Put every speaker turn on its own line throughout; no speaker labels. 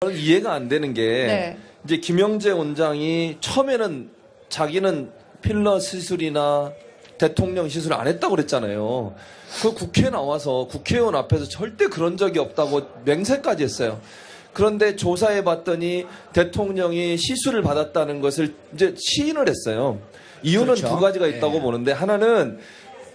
저는 이해가 안 되는 게
네.
이제 김영재 원장이 처음에는 자기는 필러 시술이나 대통령 시술 안 했다고 그랬잖아요. 그 국회에 나와서 국회의원 앞에서 절대 그런 적이 없다고 맹세까지 했어요. 그런데 조사해 봤더니 대통령이 시술을 받았다는 것을 이제 시인을 했어요. 이유는
그렇죠.
두 가지가 있다고
네.
보는데, 하나는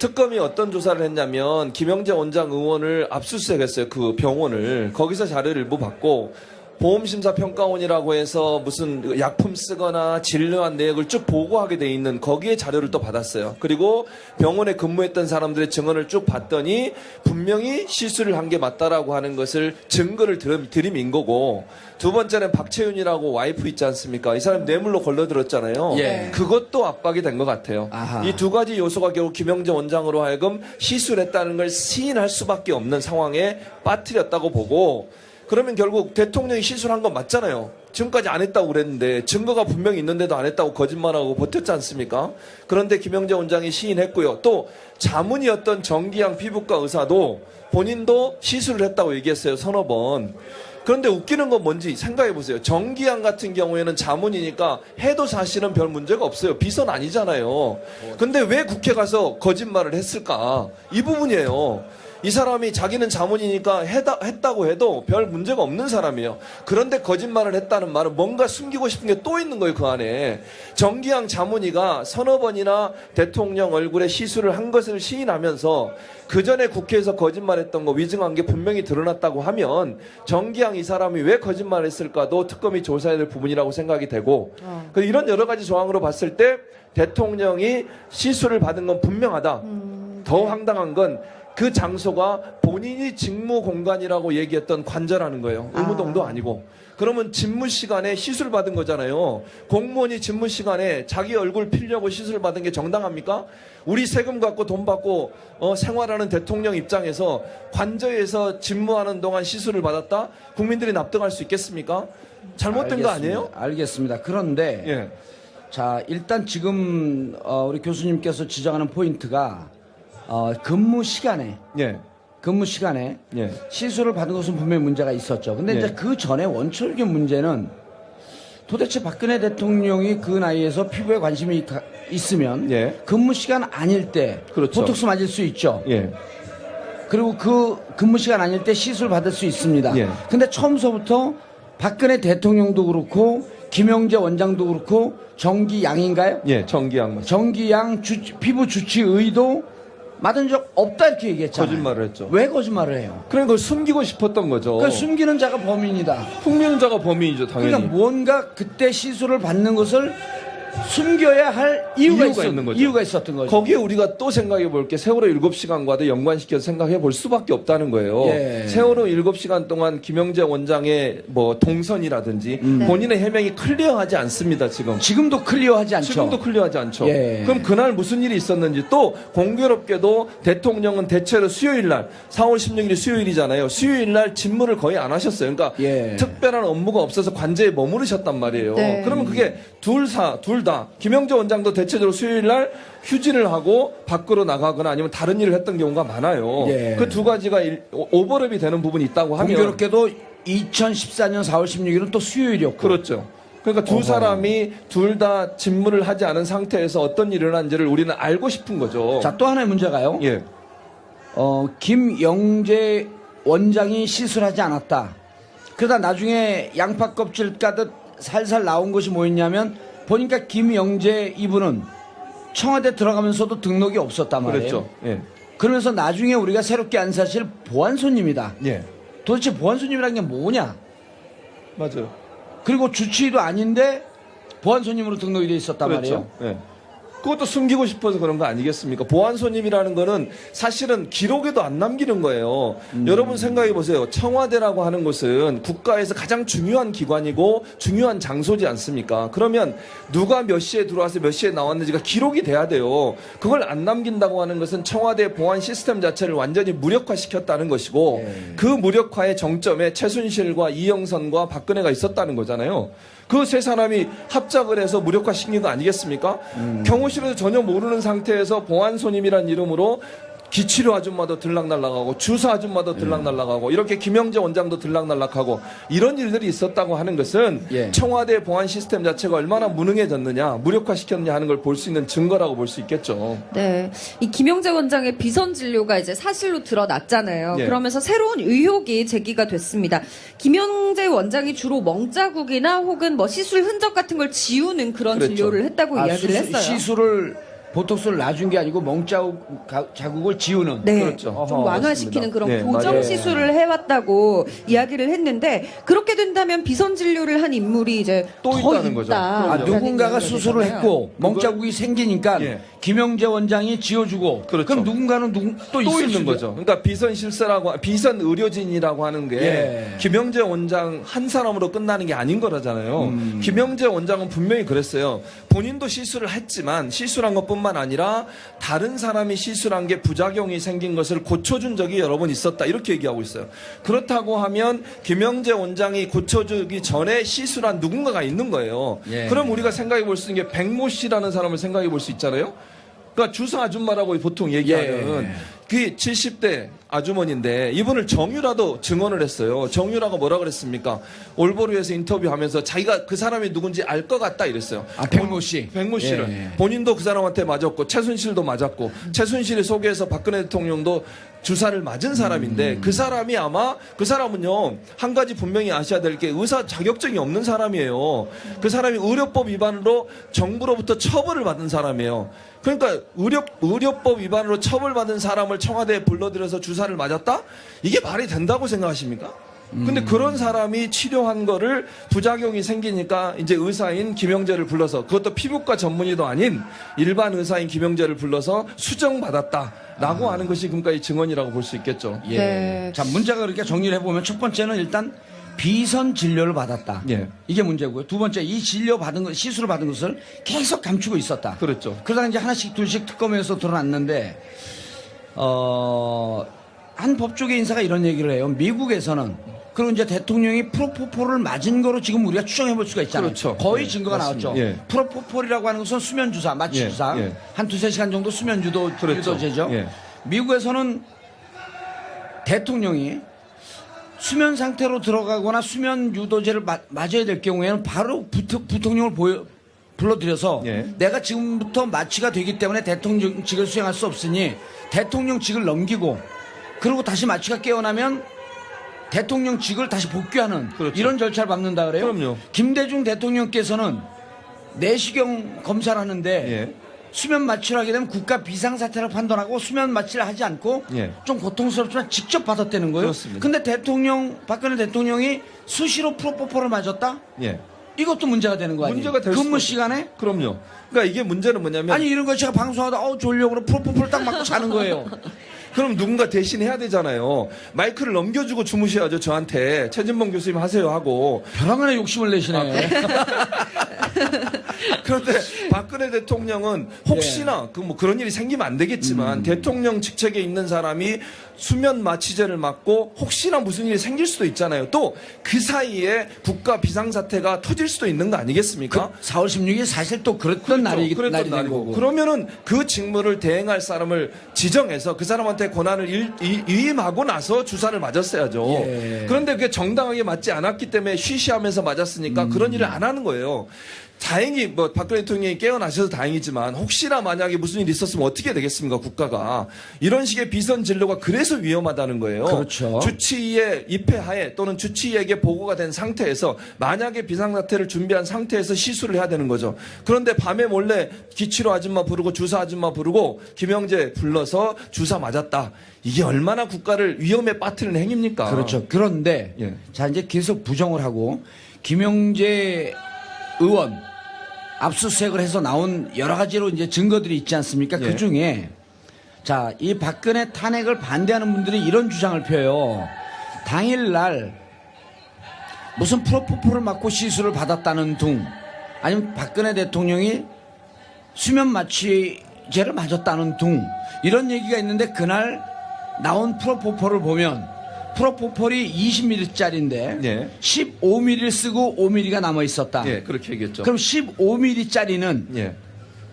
특검이 어떤 조사를 했냐면 김영재 원장 의원을 압수수색했어요. 그 병원을. 거기서 자료를 일부 받고 보험심사평가원이라고 해서 무슨 약품 쓰거나 진료한 내역을 쭉 보고하게 돼 있는 거기에 자료를 또 받았어요. 그리고 병원에 근무했던 사람들의 증언을 쭉 봤더니 분명히 시술을 한 게 맞다라고 하는 것을 증거를 들이민 거고, 두 번째는 박채윤이라고 와이프 있지 않습니까? 이 사람 뇌물로 걸려들었잖아요.
예.
그것도 압박이 된 것 같아요.
아하.
이 두 가지 요소가 결국 김영재 원장으로 하여금 시술했다는 걸 시인할 수밖에 없는 상황에 빠뜨렸다고 보고, 그러면 결국 대통령이 시술한 건 맞잖아요. 지금까지 안 했다고 그랬는데 증거가 분명히 있는데도 안 했다고 거짓말하고 버텼지 않습니까? 그런데 김영재 원장이 시인했고요. 또 자문이었던 정기양 피부과 의사도 본인도 시술을 했다고 얘기했어요. 서너 번. 그런데 웃기는 건 뭔지 생각해 보세요. 정기양 같은 경우에는 자문이니까 해도 사실은 별 문제가 없어요. 비선 아니잖아요. 근데 왜 국회 가서 거짓말을 했을까? 이 부분이에요. 이 사람이 자기는 자문이니까 했다고 해도 별 문제가 없는 사람이에요. 그런데 거짓말을 했다는 말은 뭔가 숨기고 싶은 게 또 있는 거예요, 그 안에. 정기양 자문이가 서너 번이나 대통령 얼굴에 시술을 한 것을 시인하면서 그 전에 국회에서 거짓말했던 거 위증한 게 분명히 드러났다고 하면 정기양 이 사람이 왜 거짓말했을까도 특검이 조사해야 될 부분이라고 생각이 되고, 이런 여러 가지 조항으로 봤을 때 대통령이 시술을 받은 건 분명하다. 더 황당한 건 그 장소가 본인이 직무 공간이라고 얘기했던 관저라는 거예요. 의무동도 아니고. 그러면 집무 시간에 시술 받은 거잖아요. 공무원이 집무 시간에 자기 얼굴 피려고 시술 받은 게 정당합니까? 우리 세금 갖고 돈 받고 생활하는 대통령 입장에서 관저에서 집무하는 동안 시술을 받았다? 국민들이 납득할 수 있겠습니까? 잘못된 거 아니에요?
알겠습니다. 그런데
예.
자, 일단 지금 우리 교수님께서 지적하는 포인트가 근무 시간에
예. 예.
시술을 받은 것은 분명히 문제가 있었죠. 근데
예.
이제 그 전에 원초적인 문제는 도대체 박근혜 대통령이 그 나이에서 피부에 관심이 있으면
예.
근무 시간 아닐 때
그렇죠.
보톡스 맞을 수 있죠.
예.
그리고 그 근무 시간 아닐 때 시술 받을 수 있습니다.
예.
근데 처음서부터 박근혜 대통령도 그렇고 김영재 원장도 그렇고 정기양인가요?
예. 정기양 맞죠.
정기양 피부 주치의도 맞은 적 없다 이렇게 얘기했잖아요.
거짓말을 했죠.
왜 거짓말을 해요?
그러니까 그걸 숨기고 싶었던 거죠.
그러니까 숨기는 자가 범인이다.
풍면자가 범인이죠, 당연히.
그러니까 뭔가 그때 시술을 받는 것을 숨겨야 할 이유가
있는 거죠.
이유가 있었던 거죠.
거기에 우리가 또 생각해 볼 게 세월호 7시간과도 연관시켜서 생각해 볼 수밖에 없다는 거예요.
예.
세월호 7시간 동안 김영재 원장의 뭐 동선이라든지 본인의 해명이 클리어하지 않습니다, 지금.
지금도 클리어하지 않죠.
지금도 클리어하지 않죠.
예.
그럼 그날 무슨 일이 있었는지, 또 공교롭게도 대통령은 대체로 수요일 날, 4월 16일이 수요일이잖아요. 수요일 날 집무를 거의 안 하셨어요. 그러니까
예.
특별한 업무가 없어서 관제에 머무르셨단 말이에요.
네.
그러면 그게 둘 다 김영재 원장도 대체적으로 수요일 날 휴진을 하고 밖으로 나가거나 아니면 다른 일을 했던 경우가 많아요.
예.
그 두 가지가 오버랩이 되는 부분이 있다고 하면
공교롭게도 2014년 4월 16일은 또 수요일이었고.
그렇죠. 그러니까 두 사람이 둘 다 직무를 하지 않은 상태에서 어떤 일이 일어난지를 우리는 알고 싶은 거죠.
자, 또 하나의 문제가요.
예.
김영재 원장이 시술하지 않았다. 그러다 나중에 양파 껍질 까듯 살살 나온 것이 뭐였냐면 보니까 김영재 이분은 청와대 들어가면서도 등록이 없었단 말이에요.
그랬죠. 예.
그러면서 나중에 우리가 새롭게 안 사실 보안 손님이다.
예.
도대체 보안 손님이라는 게 뭐냐?
맞아요.
그리고 주치의도 아닌데 보안 손님으로 등록이 돼 있었단
그렇죠.
말이에요.
예. 그것도 숨기고 싶어서 그런 거 아니겠습니까? 보안 손님이라는 거는 사실은 기록에도 안 남기는 거예요. 여러분 생각해 보세요. 청와대라고 하는 곳은 국가에서 가장 중요한 기관이고 중요한 장소지 않습니까? 그러면 누가 몇 시에 들어와서 몇 시에 나왔는지가 기록이 돼야 돼요. 그걸 안 남긴다고 하는 것은 청와대 보안 시스템 자체를 완전히 무력화시켰다는 것이고,
예.
그 무력화의 정점에 최순실과 이영선과 박근혜가 있었다는 거잖아요. 그 세 사람이 합작을 해서 무력화시킨 거 아니겠습니까? 경호실에서 전혀 모르는 상태에서 보안 손님이라는 이름으로 기치료 아줌마도 들락날락하고 주사 아줌마도 들락날락하고 이렇게 김영재 원장도 들락날락하고 이런 일들이 있었다고 하는 것은
예.
청와대 보안 시스템 자체가 얼마나 무능해졌느냐, 무력화시켰느냐 하는 걸 볼 수 있는 증거라고 볼 수 있겠죠.
네. 이 김영재 원장의 비선 진료가 이제 사실로 드러났잖아요.
예.
그러면서 새로운 의혹이 제기가 됐습니다. 김영재 원장이 주로 멍자국이나 혹은 뭐 시술 흔적 같은 걸 지우는 그런
그랬죠.
진료를 했다고 이야기를 했어요.
시술을 보톡스를 놔준 게 아니고 자국을 지우는.
네,
그렇죠.
좀
어허,
완화시키는
맞습니다.
그런
네,
교정
맞아요.
시술을 해왔다고 이야기를 했는데 그렇게 된다면 비선 진료를 한 인물이 이제
또
더
있다는 거죠.
있다.
그럼요.
누군가가
이야기가
수술을
되잖아요.
했고 멍자국이 생기니까
예.
김영재 원장이 지어주고
그렇죠.
그럼 누군가는 또
또
있을
있는
수도-
거죠. 그러니까 비선 실세라고 비선 의료진이라고 하는 게
예.
김영재 원장 한 사람으로 끝나는 게 아닌 거라잖아요. 김영재 원장은 분명히 그랬어요. 본인도 시술을 했지만 시술한 것뿐만 아니라 다른 사람이 시술한 게 부작용이 생긴 것을 고쳐준 적이 여러 번 있었다. 이렇게 얘기하고 있어요. 그렇다고 하면 김영재 원장이 고쳐주기 전에 시술한 누군가가 있는 거예요.
예.
그럼 우리가 생각해 볼 수 있는 게 백모 씨라는 사람을 생각해 볼 수 있잖아요. 그러니까 주사 아줌마라고 보통 얘기하는
예.
그 70대 아주머니인데 이분을 정유라도 증언을 했어요. 정유라가 뭐라 그랬습니까? 올보르에서 인터뷰하면서 자기가 그 사람이 누군지 알 것 같다 이랬어요.
백모 씨.
백모 씨를
예.
본인도 그 사람한테 맞았고 최순실도 맞았고 최순실이 소개해서 박근혜 대통령도 주사를 맞은 사람인데 그 사람이 아마 그 사람은요 한 가지 분명히 아셔야 될 게 의사 자격증이 없는 사람이에요. 그 사람이 의료법 위반으로 정부로부터 처벌을 받은 사람이에요. 그러니까 의료법 위반으로 처벌받은 사람을 청와대에 불러들여서 주사를 맞았다? 이게 말이 된다고 생각하십니까? 근데 그런 사람이 치료한 거를 부작용이 생기니까 이제 의사인 김영재를 불러서 그것도 피부과 전문의도 아닌 일반 의사인 김영재를 불러서 수정받았다라고 하는 것이 그러니까 이 증언이라고 볼 수 있겠죠.
예.
네.
자, 문제가 그렇게 정리를 해보면 첫 번째는 일단 비선 진료를 받았다.
예.
이게 문제고요. 두 번째, 이 진료 받은 것, 시술을 받은 것을 계속 감추고 있었다.
그렇죠.
그러다 이제 하나씩 둘씩 특검에서 드러났는데, 한 법조계 인사가 이런 얘기를 해요. 미국에서는 그리고 이제 대통령이 프로포폴을 맞은 거로 지금 우리가 추정해 볼 수가 있잖아요.
그렇죠.
거의
예,
증거가
맞습니다.
나왔죠.
예.
프로포폴이라고 하는 것은 수면주사, 마취주사.
예, 예.
한 두세 시간 정도
그렇죠.
유도제죠.
예.
미국에서는 대통령이 수면 상태로 들어가거나 수면 유도제를 맞아야 될 경우에는 바로 부통령을 불러들여서
예.
내가 지금부터 마취가 되기 때문에 대통령직을 수행할 수 없으니 대통령직을 넘기고 그리고 다시 마취가 깨어나면 대통령직을 다시 복귀하는
그렇죠.
이런 절차를 밟는다 그래요.
그럼요.
김대중 대통령께서는 내시경 검사를 하는데
예.
수면 마취를 하게 되면 국가 비상사태를 판단하고 수면 마취를 하지 않고
예.
좀 고통스럽지만 직접 받았다는 거예요.
그렇습니다.
근데 박근혜 대통령이 수시로 프로포폴을 맞았다?
예.
이것도 문제가 되는 거 아니에요?
문제가 될
근무
수도
시간에?
그럼요. 그러니까 이게 문제는 뭐냐면
아니 이런 거 제가 방송하다 졸려 그러 프로포폴 딱 맞고 자는 거예요.
그럼 누군가 대신 해야 되잖아요. 마이크를 넘겨주고 주무셔야죠. 저한테 최진봉 교수님 하세요 하고.
벼랑간에 욕심을 내시네.
그런데 박근혜 대통령은 혹시나 그 뭐 그런 일이 생기면 안 되겠지만 대통령 직책에 있는 사람이 수면 마취제를 맞고 혹시나 무슨 일이 생길 수도 있잖아요. 또 그 사이에 국가 비상사태가 터질 수도 있는 거 아니겠습니까?
4월 16일 사실 또 그랬던 날이
그랬던
된
날이고.
거고.
그러면은 그 직무를 대행할 사람을 지정해서 그 사람한테 권한을 위임하고 나서 주사를 맞았어야죠.
예.
그런데 그게 정당하게 맞지 않았기 때문에 쉬쉬하면서 맞았으니까 그런 일을 안 하는 거예요. 다행히 뭐 박근혜 대통령이 깨어나셔서 다행이지만 혹시나 만약에 무슨 일이 있었으면 어떻게 되겠습니까 국가가. 이런 식의 비선 진료가 그래서 위험하다는 거예요.
그렇죠.
주치의의 입회하에 또는 주치의에게 보고가 된 상태에서 만약에 비상사태를 준비한 상태에서 시술을 해야 되는 거죠. 그런데 밤에 몰래 기치료 아줌마 부르고 주사 아줌마 부르고 김영재 불러서 주사 맞았다. 이게 얼마나 국가를 위험에 빠뜨리는 행위입니까?
그렇죠. 그런데
예.
자 이제 계속 부정을 하고 김영재 의원 압수수색을 해서 나온 여러 가지로 이제 증거들이 있지 않습니까?
예.
그 중에 자, 이 박근혜 탄핵을 반대하는 분들이 이런 주장을 펴요. 당일날 무슨 프로포폴을 맞고 시술을 받았다는 둥, 아니면 박근혜 대통령이 수면 마취제를 맞았다는 둥, 이런 얘기가 있는데 그날 나온 프로포폴을 보면 프로포폴이 20ml짜리인데
예.
15ml를 쓰고 5ml가 남아 있었다.
예, 그렇게 얘기했죠.
그럼 15ml짜리는
예.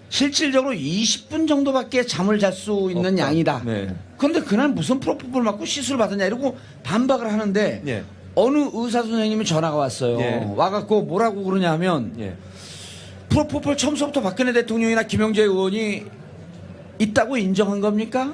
실질적으로 20분 정도밖에 잠을 잘 수 있는
없다.
양이다.
네.
근데 그날 무슨 프로포폴 맞고 시술 받았냐 이러고 반박을 하는데
예.
어느 의사 선생님이 전화가 왔어요.
예.
와갖고 뭐라고 그러냐 하면
예.
프로포폴 처음부터 박근혜 대통령이나 김영재 의원이 있다고 인정한 겁니까?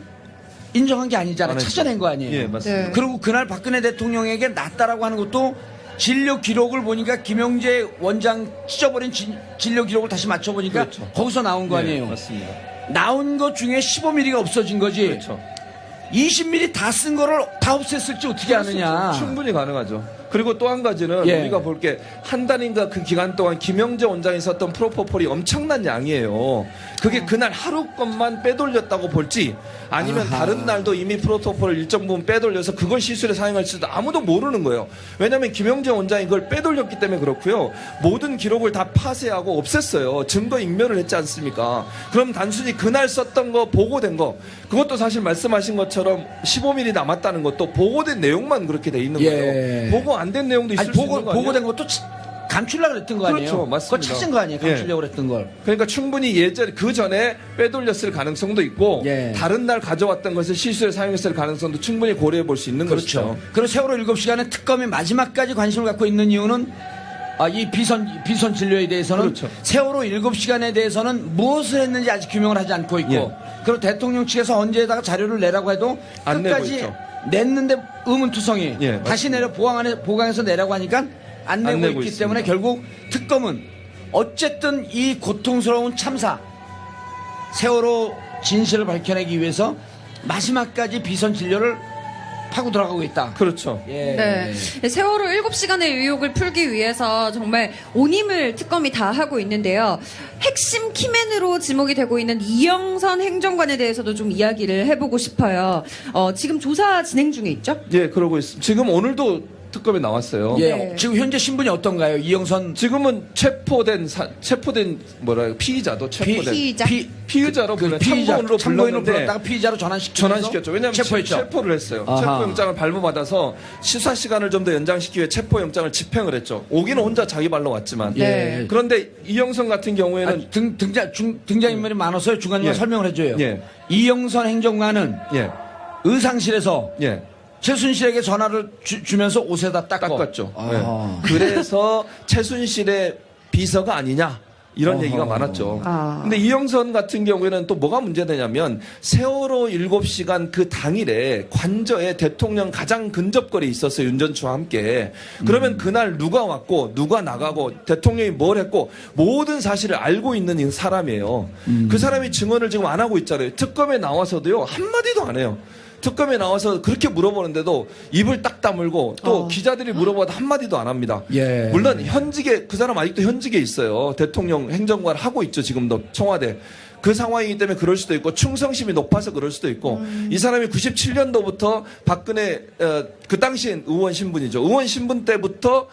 인정한 게 아니잖아요.
안 했죠.
찾아낸 거 아니에요.
예, 맞습니다.
네.
그리고 그날 박근혜 대통령에게 낫다라고 하는 것도 진료 기록을 보니까 김영재 원장 찢어버린 진료 기록을 다시 맞춰보니까
그렇죠.
거기서 나온 거 아니에요.
예, 맞습니다.
나온 것 중에 15mm가 없어진 거지.
그렇죠.
20mm 다 쓴 거를 다 없앴을지 어떻게 아느냐.
충분히 가능하죠. 그리고 또 한 가지는
예.
우리가 볼 게 한 달인가 그 기간 동안 김영재 원장이 썼던 프로포폴이 엄청난 양이에요. 그게 그날 하루 것만 빼돌렸다고 볼지 아니면
아하.
다른 날도 이미 프로토콜을 일정 부분 빼돌려서 그걸 시술에 사용할지도 아무도 모르는 거예요. 왜냐하면 김영재 원장이 그걸 빼돌렸기 때문에 그렇고요. 모든 기록을 다 파쇄하고 없앴어요. 증거 인멸을 했지 않습니까? 그럼 단순히 그날 썼던 거 보고된 거 그것도 사실 말씀하신 것처럼 15mm 남았다는 것도 보고된 내용만 그렇게 돼 있는
예.
거예요. 보고 안 된 내용도 있을
아니,
수 있는 거 아니에요?
보고된 것도 감추려고 그랬던 거 아니에요?
그렇죠, 맞습니다.
그거 찾은 거 아니에요? 감추려고 그랬던 걸.
그러니까 충분히 그 전에 빼돌렸을 가능성도 있고
예.
다른 날 가져왔던 것을 시술에 사용했을 가능성도 충분히 고려해 볼 수 있는
그렇죠.
것이죠.
그리고 세월호 7시간에 특검이 마지막까지 관심을 갖고 있는 이유는 이 비선 진료에 대해서는
그렇죠.
세월호 7시간에 대해서는 무엇을 했는지 아직 규명을 하지 않고 있고
예.
그리고 대통령 측에서 언제에다가 자료를 내라고 해도
안 내고
끝까지
있죠.
냈는데 의문투성이
예,
다시 내려 보강해서 내라고 하니까 안 내고
내고
있기
있습니다.
때문에 결국 특검은 어쨌든 이 고통스러운 참사 세월호 진실을 밝혀내기 위해서 마지막까지 비선 진료를 파고 들어가고 있다.
그렇죠.
예.
네. 세월호 7시간의 의혹을 풀기 위해서 정말 온 힘을 특검이 다 하고 있는데요. 핵심 키맨으로 지목이 되고 있는 이영선 행정관에 대해서도 좀 이야기를 해보고 싶어요. 지금 조사 진행 중에 있죠?
예, 그러고 있습니다. 지금 오늘도 특검에 나왔어요.
예.
네.
지금 현재 신분이 어떤가요? 이영선
지금은 체포된 피의자도 체포된
피의자.
피의자로 불러
참고인으로
불렀는데
불렀다가 피의자로
전환시켰죠. 왜냐하면
체포했죠.
체포를 했어요.
아하.
체포영장을 발부받아서 수사 시간을 좀 더 연장시키기 위해 체포영장을 집행을 했죠. 오기는 혼자 자기 발로 왔지만.
네.
그런데 이영선 같은 경우에는
등장인물이 많아서요. 중간중간
예.
설명을 해줘요.
예.
이영선 행정관은
예,
의상실에서
예.
최순실에게 전화를 주면서 옷에다
닦았죠.
아.
예. 그래서 최순실의 비서가 아니냐 이런
어허.
얘기가 많았죠.
아.
근데 이영선 같은 경우에는 또 뭐가 문제되냐면 세월호 7시간 그 당일에 관저에 대통령 가장 근접거리에 있었어요. 윤 전 추와 함께. 그러면 그날 누가 왔고 누가 나가고 대통령이 뭘 했고 모든 사실을 알고 있는 이 사람이에요. 그 사람이 증언을 지금 안 하고 있잖아요. 특검에 나와서도요 한마디도 안 해요. 특검에 나와서 그렇게 물어보는데도 입을 딱 다물고 또 기자들이 물어봐도 한마디도 안 합니다.
예.
물론 현직에 그 사람 아직도 현직에 있어요. 대통령 행정관 하고 있죠. 지금도 청와대. 그 상황이기 때문에 그럴 수도 있고 충성심이 높아서 그럴 수도 있고 이 사람이 97년도부터 박근혜 그 당시엔 의원 신분이죠. 의원 신분 때부터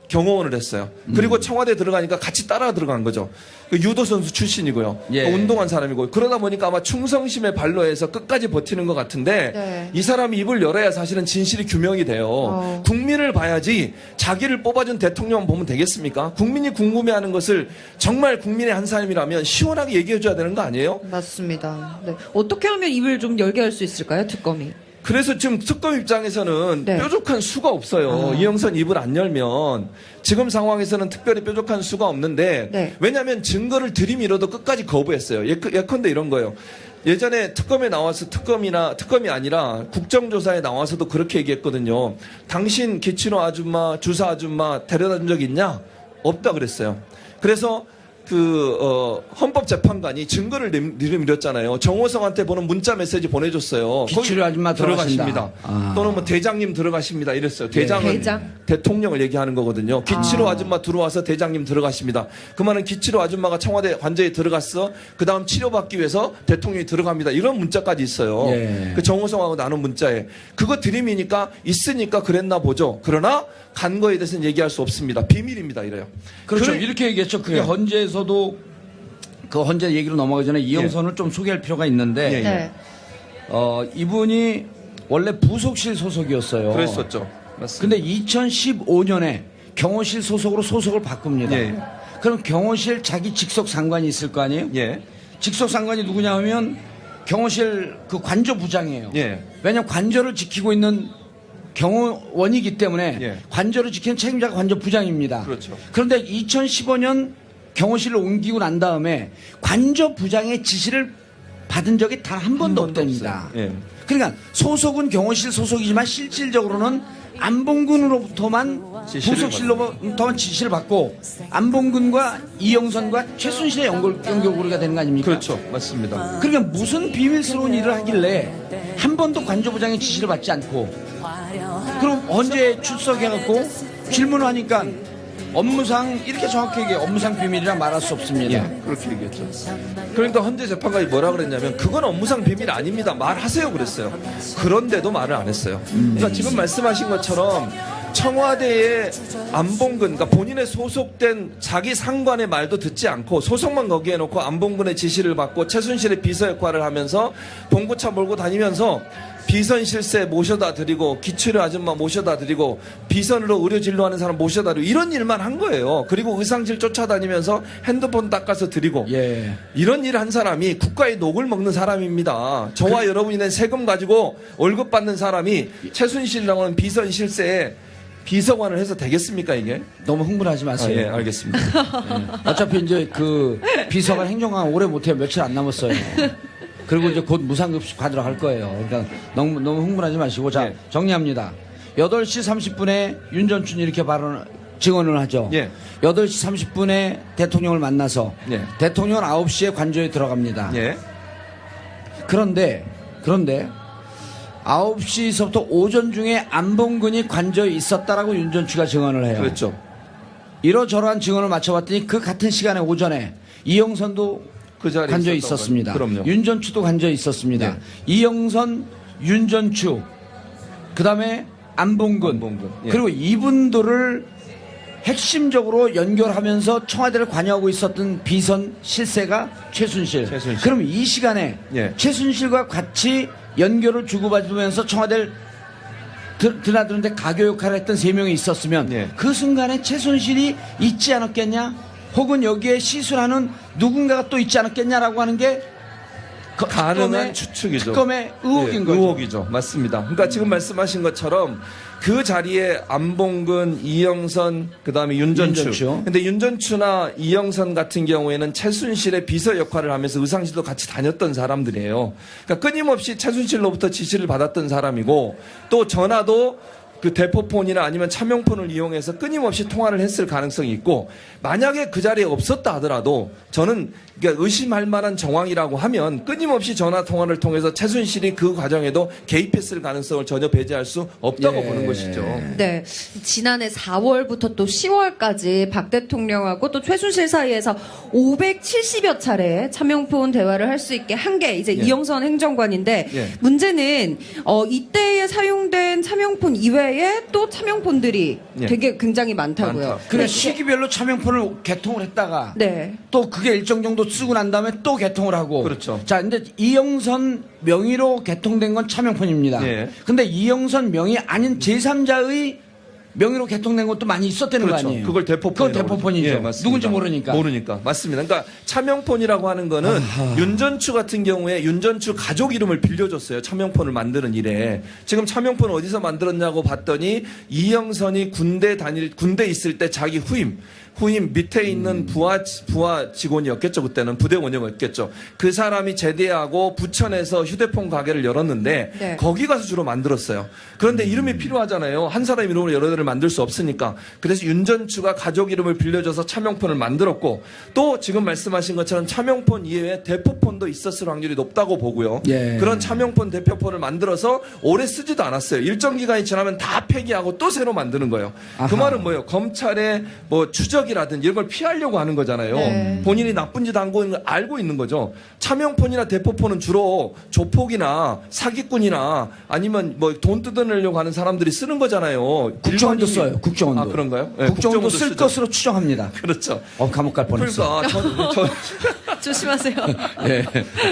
경호원을 했어요. 그리고 청와대 들어가니까 같이 따라 들어간 거죠. 그 유도 선수 출신이고요.
예.
운동한 사람이고 그러다 보니까 아마 충성심에 발로해서 끝까지 버티는 것 같은데
네.
이 사람이 입을 열어야 사실은 진실이 규명이 돼요. 국민을 봐야지 자기를 뽑아준 대통령 보면 되겠습니까? 국민이 궁금해하는 것을 정말 국민의 한 사람이라면 시원하게 얘기해줘야 되는 거 아니에요?
맞습니다. 네. 어떻게 하면 입을 좀 열게 할 수 있을까요, 특검이?
그래서 지금 특검 입장에서는
네.
뾰족한 수가 없어요. 이영선 입을 안 열면 지금 상황에서는 특별히 뾰족한 수가 없는데
네.
왜냐하면 증거를 들이밀어도 끝까지 거부했어요. 예컨대 이런 거예요. 예전에 특검에 나와서 특검이 아니라 국정조사에 나와서도 그렇게 얘기했거든요. 당신 기치노 아줌마, 주사 아줌마 데려다 준 적 있냐? 없다 그랬어요. 그래서 헌법재판관이 증거를 내밀었잖아요. 정호성한테 보는 문자 메시지 보내줬어요.
기치료 아줌마
들어가십니다.
아.
또는 뭐 대장님 들어가십니다. 이랬어요. 대장은
대장?
대통령을 얘기하는 거거든요. 기치로 아줌마 들어와서 대장님 들어가십니다. 그 말은 기치로 아줌마가 청와대 관저에 들어갔어. 그 다음 치료받기 위해서 대통령이 들어갑니다. 이런 문자까지 있어요.
예.
그 정호성하고 나눈 문자에. 그거 드림이니까 있으니까 그랬나 보죠. 그러나 간 거에 대해서는 얘기할 수 없습니다. 비밀입니다. 이래요.
그렇죠.
그래-
이렇게 얘기했죠. 그게
예.
헌재에서도 그 헌재 얘기로 넘어가기 전에 이영선을 좀 소개할 필요가 있는데
예, 예.
네.
이분이 원래 부속실 소속이었어요.
그랬었죠. 맞습니다.
근데 2015년에 경호실 소속으로 소속을 바꿉니다.
예.
그럼 경호실 자기 직속 상관이 있을 거 아니에요?
예.
직속 상관이 누구냐 하면 경호실 그 관저 부장이에요.
예.
왜냐하면 관저를 지키고 있는 경호원이기 때문에
예.
관저를 지키는 책임자가 관저 부장입니다.
그렇죠.
그런데 2015년 경호실을 옮기고 난 다음에 관저 부장의 지시를 받은 적이 단 한 번도 없답니다.
없어요. 예.
그러니까 소속은 경호실 소속이지만 실질적으로는 안봉근으로부터만
지시를
부속실로부터만 지시를 받고 안봉근과 이영선과 최순실의 연결고리가 되는 거 아닙니까?
그렇죠. 맞습니다.
그러니까 무슨 비밀스러운 일을 하길래 한 번도 관저부장의 지시를 받지 않고 그럼 언제 출석해갖고 질문을 하니까 업무상 이렇게 정확히 얘기해 업무상 비밀이라 말할 수 없습니다.
예, 그렇게 얘기했죠. 그러니까 헌재 재판관이 뭐라 그랬냐면 그건 업무상 비밀 아닙니다. 말하세요 그랬어요. 그런데도 말을 안 했어요. 그러니까 지금 말씀하신 것처럼 청와대의 안봉근, 그러니까 본인의 소속된 자기 상관의 말도 듣지 않고 소속만 거기에 놓고 안봉근의 지시를 받고 최순실의 비서 역할을 하면서 봉고차 몰고 다니면서 비선 실세 모셔다 드리고 기초료 아줌마 모셔다 드리고 비선으로 의료 진료하는 사람 모셔다 드리고 이런 일만 한 거예요. 그리고 의상실 쫓아다니면서 핸드폰 닦아서 드리고
예.
이런 일을 한 사람이 국가의 녹을 먹는 사람입니다. 저와 여러분이 낸 세금 가지고 월급 받는 사람이 최순실이라고 하는 비선 실세에 비서관을 해서 되겠습니까 이게?
너무 흥분하지 마세요.
예, 알겠습니다.
어차피 이제 그 비서관 행정관 오래 못해요. 며칠 안 남았어요. 그리고 이제 곧 무상급식 받으러 갈 거예요. 그러니까 너무 흥분하지 마시고 자
예.
정리합니다. 8시 30분에 윤전춘이 이렇게 증언을 하죠.
예.
8시 30분에 대통령을 만나서
예.
대통령은 9시에 관저에 들어갑니다.
예.
그런데 9시서부터 오전 중에 안봉근이 관저에 있었다라고 윤전추가 증언을 해요.
그렇죠.
이러저러한 증언을 맞춰봤더니 그 같은 시간에 오전에 이영선도
그 자리에
관저에
있었던
있었습니다.
거죠. 그럼요.
윤전추도 관저에 있었습니다.
네.
이영선, 윤전추, 그 다음에 안봉근,
예.
그리고 이분들을 핵심적으로 연결하면서 청와대를 관여하고 있었던 비선 실세가 최순실. 그럼 이 시간에
예.
최순실과 같이 연결을 주고받으면서 청와대를 드나드는데 가교 역할을 했던 3명이 있었으면
예.
그 순간에 최순실이 있지 않았겠냐? 혹은 여기에 시술하는 누군가가 또 있지 않았겠냐라고 하는 게
가능한 추측이죠.
특검의 의혹인 거죠.
의혹이죠. 맞습니다. 그러니까 지금 말씀하신 것처럼 그 자리에 안봉근, 이영선, 그다음에 윤전추. 근데 윤전추나 이영선 같은 경우에는 최순실의 비서 역할을 하면서 의상실도 같이 다녔던 사람들이에요. 그러니까 끊임없이 최순실로부터 지시를 받았던 사람이고 또 전화도 그 대포폰이나 아니면 차명폰을 이용해서 끊임없이 통화를 했을 가능성이 있고 만약에 그 자리에 없었다 하더라도 저는 그러니까 의심할 만한 정황이라고 하면 끊임없이 전화 통화를 통해서 최순실이 그 과정에도 개입했을 가능성을 전혀 배제할 수 없다고 보는 것이죠.
네. 지난해 4월부터 또 10월까지 박 대통령하고 또 최순실 사이에서 570여 차례 차명폰 대화를 할 수 있게 한 게 이제 이영선 행정관인데
예.
문제는 이때에 사용된 차명폰 이외에 또 차명폰들이
예.
되게 굉장히 많다고요.
많다.
그래 시기별로 차명폰을 개통을 했다가
네.
또 그게 일정 정도 쓰고 난 다음에 또 개통을 하고
그렇죠.
자 근데 이영선 명의로 개통된 건 차명폰입니다.
예.
근데 이영선 명의 아닌 제3자의 명의로 개통된 것도 많이 있었다는
그렇죠.
거 아니에요?
그걸 대포폰이라고
그건 대포폰이죠.
예, 맞습니다.
누군지 모르니까.
모르니까. 맞습니다. 그러니까 차명폰이라고 하는 거는 윤전추 같은 경우에 윤전추 가족 이름을 빌려줬어요. 차명폰을 만드는 일에. 지금 차명폰 어디서 만들었냐고 봤더니 이영선이 군대 있을 때 자기 후임 밑에 있는 부하 직원이었겠죠. 그때는 부대원이었겠죠. 그 사람이 제대하고 부천에서 휴대폰 가게를 열었는데
네.
거기 가서 주로 만들었어요. 그런데 이름이 필요하잖아요. 한 사람 이름으로 여러 대를 만들 수 없으니까. 그래서 윤전추가 가족 이름을 빌려줘서 차명폰을 만들었고 또 지금 말씀하신 것처럼 차명폰 이외에 대포폰도 있었을 확률이 높다고 보고요.
예.
그런 차명폰 대표폰을 만들어서 오래 쓰지도 않았어요. 일정 기간이 지나면 다 폐기하고 또 새로 만드는 거예요.
아하.
그 말은 뭐예요? 검찰의 뭐 추적이라든지 이런 걸 피하려고 하는 거잖아요.
네.
본인이 나쁜 짓 한 거 알고 있는 거죠. 차명폰이나 대포폰은 주로 조폭이나 사기꾼이나 아니면 뭐 돈 뜯어내려고 하는 사람들이 쓰는 거잖아요.
국정원도
일반인이-
써요. 국정원도.
아, 그런가요? 네,
국정원도 쓸
쓰죠.
것으로 추정합니다.
그렇죠.
감옥 갈 뻔했어.
그러니까
조심하세요.
예.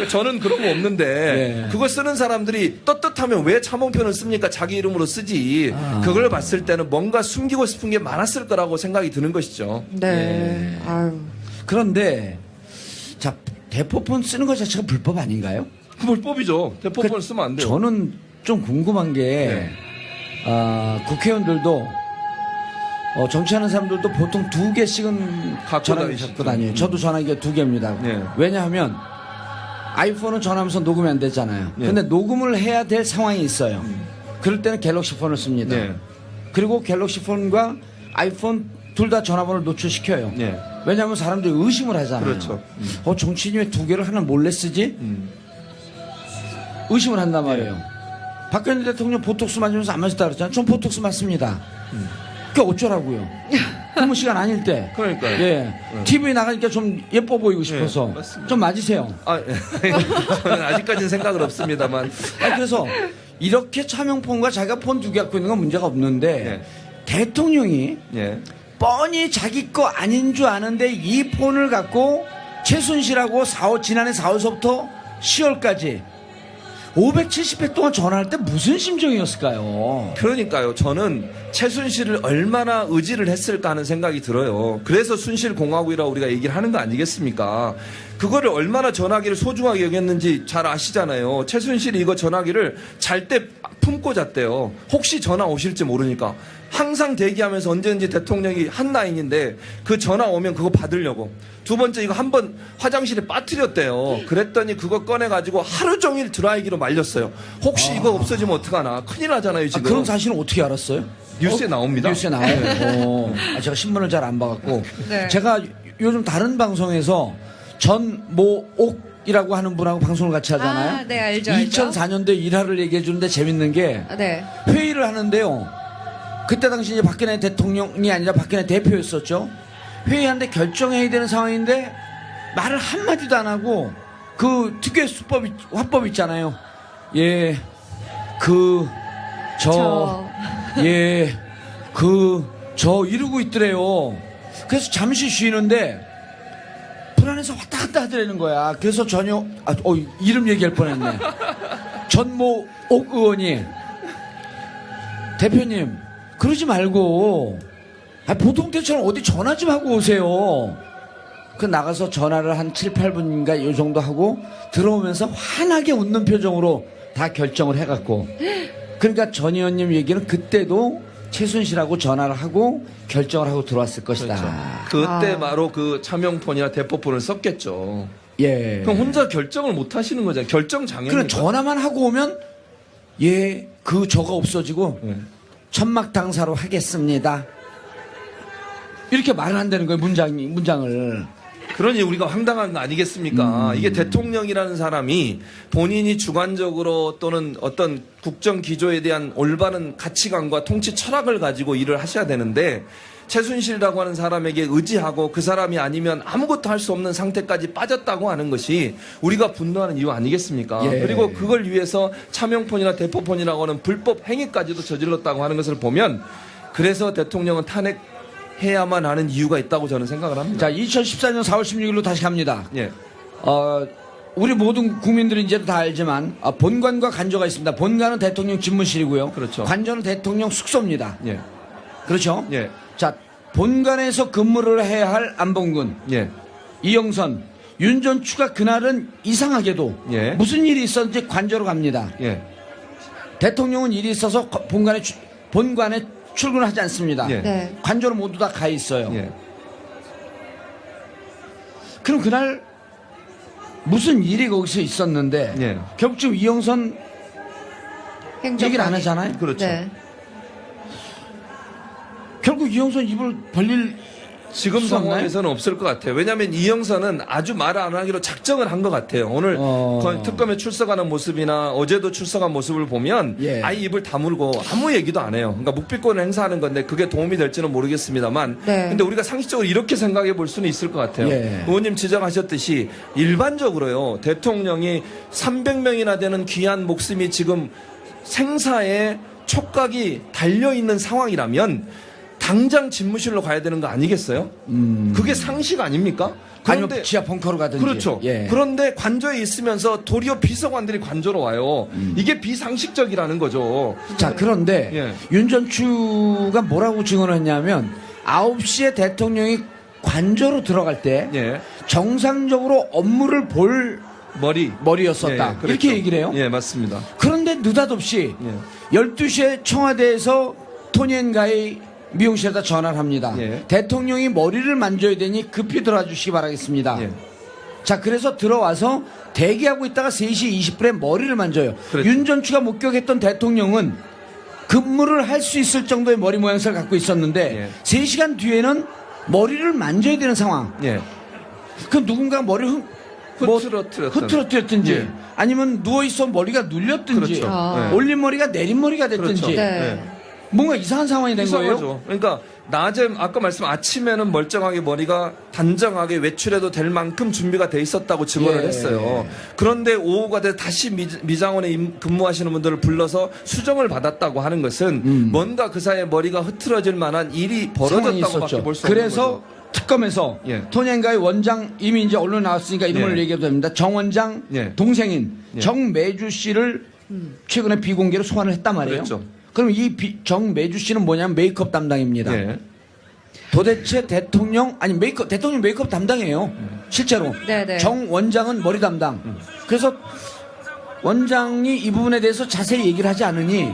저는 그런 거 없는데
예.
그거 쓰는 사람들이 떳떳하면 왜 차명편을 씁니까? 자기 이름으로 쓰지. 그걸 봤을 때는 뭔가 숨기고 싶은 게 많았을 거라고 생각이 드는 것이죠.
네. 아유.
그런데 자 대포폰 쓰는 것 자체가 불법 아닌가요?
불법이죠. 대법원을 쓰면 안 돼요.
저는 좀 궁금한 게 국회의원들도 정치하는 사람들도 보통 2개씩은
갖고
전화기
다니시죠.
갖고 다녀요. 저도 전화기가 2개입니다.
네.
왜냐하면 아이폰은 전화하면서 녹음이 안 되잖아요.
네.
근데 녹음을 해야 될 상황이 있어요. 그럴 때는 갤럭시 폰을 씁니다.
네.
그리고 갤럭시 폰과 아이폰 둘 다 전화번호를 노출시켜요.
네.
왜냐하면 사람들이 의심을 하잖아요.
그렇죠.
정치인이 왜 2개를 하나 몰래 쓰지? 의심을 한단 말이에요. 박근혜 대통령 보톡스 맞으면서 안 맞았다 그랬잖아요. 전 보톡스 맞습니다. 그게 어쩌라고요. 근무 시간 아닐 때.
그러니까요.
예. TV 나가니까 좀 예뻐 보이고 싶어서.
맞습니다.
좀 맞으세요.
저는 아직까지는 생각은 없습니다만.
그래서 이렇게 차명폰과 자기가 폰 2개 갖고 있는 건 문제가 없는데 대통령이
예.
뻔히 자기 거 아닌 줄 아는데 이 폰을 갖고 최순실하고 지난해 4월서부터 10월까지 570회 동안 전화할 때 무슨 심정이었을까요?
그러니까요. 저는 최순실을 얼마나 의지를 했을까 하는 생각이 들어요. 그래서 순실공화국이라고 우리가 얘기를 하는 거 아니겠습니까? 그거를 얼마나 전화기를 소중하게 여겼는지 잘 아시잖아요. 최순실이 이거 전화기를 잘 때 품고 잤대요. 혹시 전화 오실지 모르니까. 항상 대기하면서 언제든지 대통령이 한 라인인데 그 전화 오면 그거 받으려고. 두 번째 이거 한번 화장실에 빠뜨렸대요. 그랬더니 그거 꺼내가지고 하루 종일 드라이기로 말렸어요. 혹시 이거 없어지면 어떡하나. 큰일 나잖아요 지금.
그런 사실은 어떻게 알았어요?
뉴스에 나옵니다.
뉴스에 나와요. 제가 신문을 잘 안 봐갖고.
네.
제가 요즘 다른 방송에서 전모옥이라고 하는 분하고 방송을 같이 하잖아요.
네, 알죠.
2004년도에 일화를 얘기해 주는데 재밌는 게
네.
회의를 하는데요. 그때 당시 이제 박근혜 대통령이 아니라 박근혜 대표였었죠. 회의하는데 결정해야 되는 상황인데 말을 한마디도 안 하고 그 특유의 화법 있잖아요. 예, 이러고 있더래요. 그래서 잠시 쉬는데 불안해서 왔다 갔다 하더라는 거야. 그래서 이름 얘기할 뻔했네. 전모옥 의원이 대표님 그러지 말고 보통 때처럼 어디 전화 좀 하고 오세요. 그 나가서 전화를 한 7, 8분인가 요 정도 하고 들어오면서 환하게 웃는 표정으로 다 결정을 해갖고 그러니까 전 의원님 얘기는 그때도 최순실하고 전화를 하고 결정을 하고 들어왔을 것이다.
그때 바로 그 차명폰이나 대포폰을 썼겠죠.
예.
그럼 혼자 결정을 못 하시는 거잖아요. 결정 장애니까.
그럼 전화만 하고 오면 저가 없어지고 천막 당사로 하겠습니다. 이렇게 말을 한다는 거예요. 문장을.
그러니 우리가 황당한 거 아니겠습니까? 이게 대통령이라는 사람이 본인이 주관적으로 또는 어떤 국정 기조에 대한 올바른 가치관과 통치 철학을 가지고 일을 하셔야 되는데 최순실이라고 하는 사람에게 의지하고 그 사람이 아니면 아무것도 할 수 없는 상태까지 빠졌다고 하는 것이 우리가 분노하는 이유 아니겠습니까?
예.
그리고 그걸 위해서 차명폰이나 대포폰이라고 하는 불법 행위까지도 저질렀다고 하는 것을 보면 그래서 대통령은 탄핵해야만 하는 이유가 있다고 저는 생각을 합니다.
자, 2014년 4월 16일로 다시 갑니다.
예.
우리 모든 국민들은 이제도 다 알지만 본관과 관저가 있습니다. 본관은 대통령 집무실이고요.
그렇죠.
관저는 대통령 숙소입니다.
예.
그렇죠?
예.
자, 본관에서 근무를 해야 할 안봉근,
예.
이영선, 윤전추가 그날은 이상하게도
예.
무슨 일이 있었는지 관저로 갑니다.
예.
대통령은 일이 있어서 본관에 출근하지 않습니다.
예.
네.
관저로 모두 다 가 있어요.
예.
그럼 그날 무슨 일이 거기서 있었는데
예.
결국 지금 이영선 얘기를 안 하잖아요.
그렇죠.
네.
결국 이영선 입을 벌릴
지금
수 없나요?
상황에서는 없을 것 같아요. 왜냐하면 이영선은 아주 말 안 하기로 작정을 한 것 같아요. 오늘 특검에 출석하는 모습이나 어제도 출석한 모습을 보면
예.
아예 입을 다물고 아무 얘기도 안 해요. 그러니까 묵비권을 행사하는 건데 그게 도움이 될지는 모르겠습니다만
네.
근데 우리가 상식적으로 이렇게 생각해 볼 수는 있을 것 같아요.
예.
의원님 지적하셨듯이 일반적으로요. 대통령이 300명이나 되는 귀한 목숨이 지금 생사에 촉각이 달려있는 상황이라면 당장 집무실로 가야 되는 거 아니겠어요? 그게 상식 아닙니까?
아니면 지하 벙커로 가든지.
그렇죠.
예.
그런데 관저에 있으면서 도리어 비서관들이 관저로 와요. 이게 비상식적이라는 거죠.
자, 그런데
예.
윤전추가 뭐라고 증언을 했냐면 9시에 대통령이 관저로 들어갈 때
예.
정상적으로 업무를 볼 머리였었다.
예, 그랬죠.
이렇게 얘기를 해요.
예, 맞습니다.
그런데 느닷없이
예.
12시에 청와대에서 토니앤가이 미용실에다 전화를 합니다.
예.
대통령이 머리를 만져야 되니 급히 들어와 주시기 바라겠습니다.
예.
자, 그래서 들어와서 대기하고 있다가 3시 20분에 머리를 만져요.
그랬죠.
윤 전 추가 목격했던 대통령은 근무를 할 수 있을 정도의 머리 모양새를 갖고 있었는데
예.
3시간 뒤에는 머리를 만져야 되는 상황.
예.
그 누군가 머리를 흐트러뜨렸든지
예.
아니면 누워있어 머리가 눌렸든지
그렇죠.
아.
예.
올린 머리가 내린 머리가 됐든지
그렇죠.
네.
뭔가 이상한 상황이 된 거예요.
이상하죠. 그러니까 낮에 아까 말씀 아침에는 멀쩡하게 머리가 단정하게 외출해도 될 만큼 준비가 돼 있었다고 증언을
예.
했어요. 그런데 오후가 돼 다시 미장원에 근무하시는 분들을 불러서 수정을 받았다고 하는 것은 뭔가 그 사이에 머리가 흐트러질 만한 일이
상황이
벌어졌다고밖에 볼 수 없는
그래서
거죠.
특검에서
예.
토니앤가이 원장 이미 이제 언론에 나왔으니까 이름을
예.
얘기해도 됩니다. 정 원장
예.
동생인
예.
정매주 씨를 최근에 비공개로 소환을 했단 말이에요.
그랬죠.
그럼 이 정매주 씨는 뭐냐면 메이크업 담당입니다.
예.
도대체 대통령 대통령 메이크업 담당이에요. 실제로
네네.
정 원장은 머리 담당. 그래서 원장이 이 부분에 대해서 자세히 얘기를 하지 않으니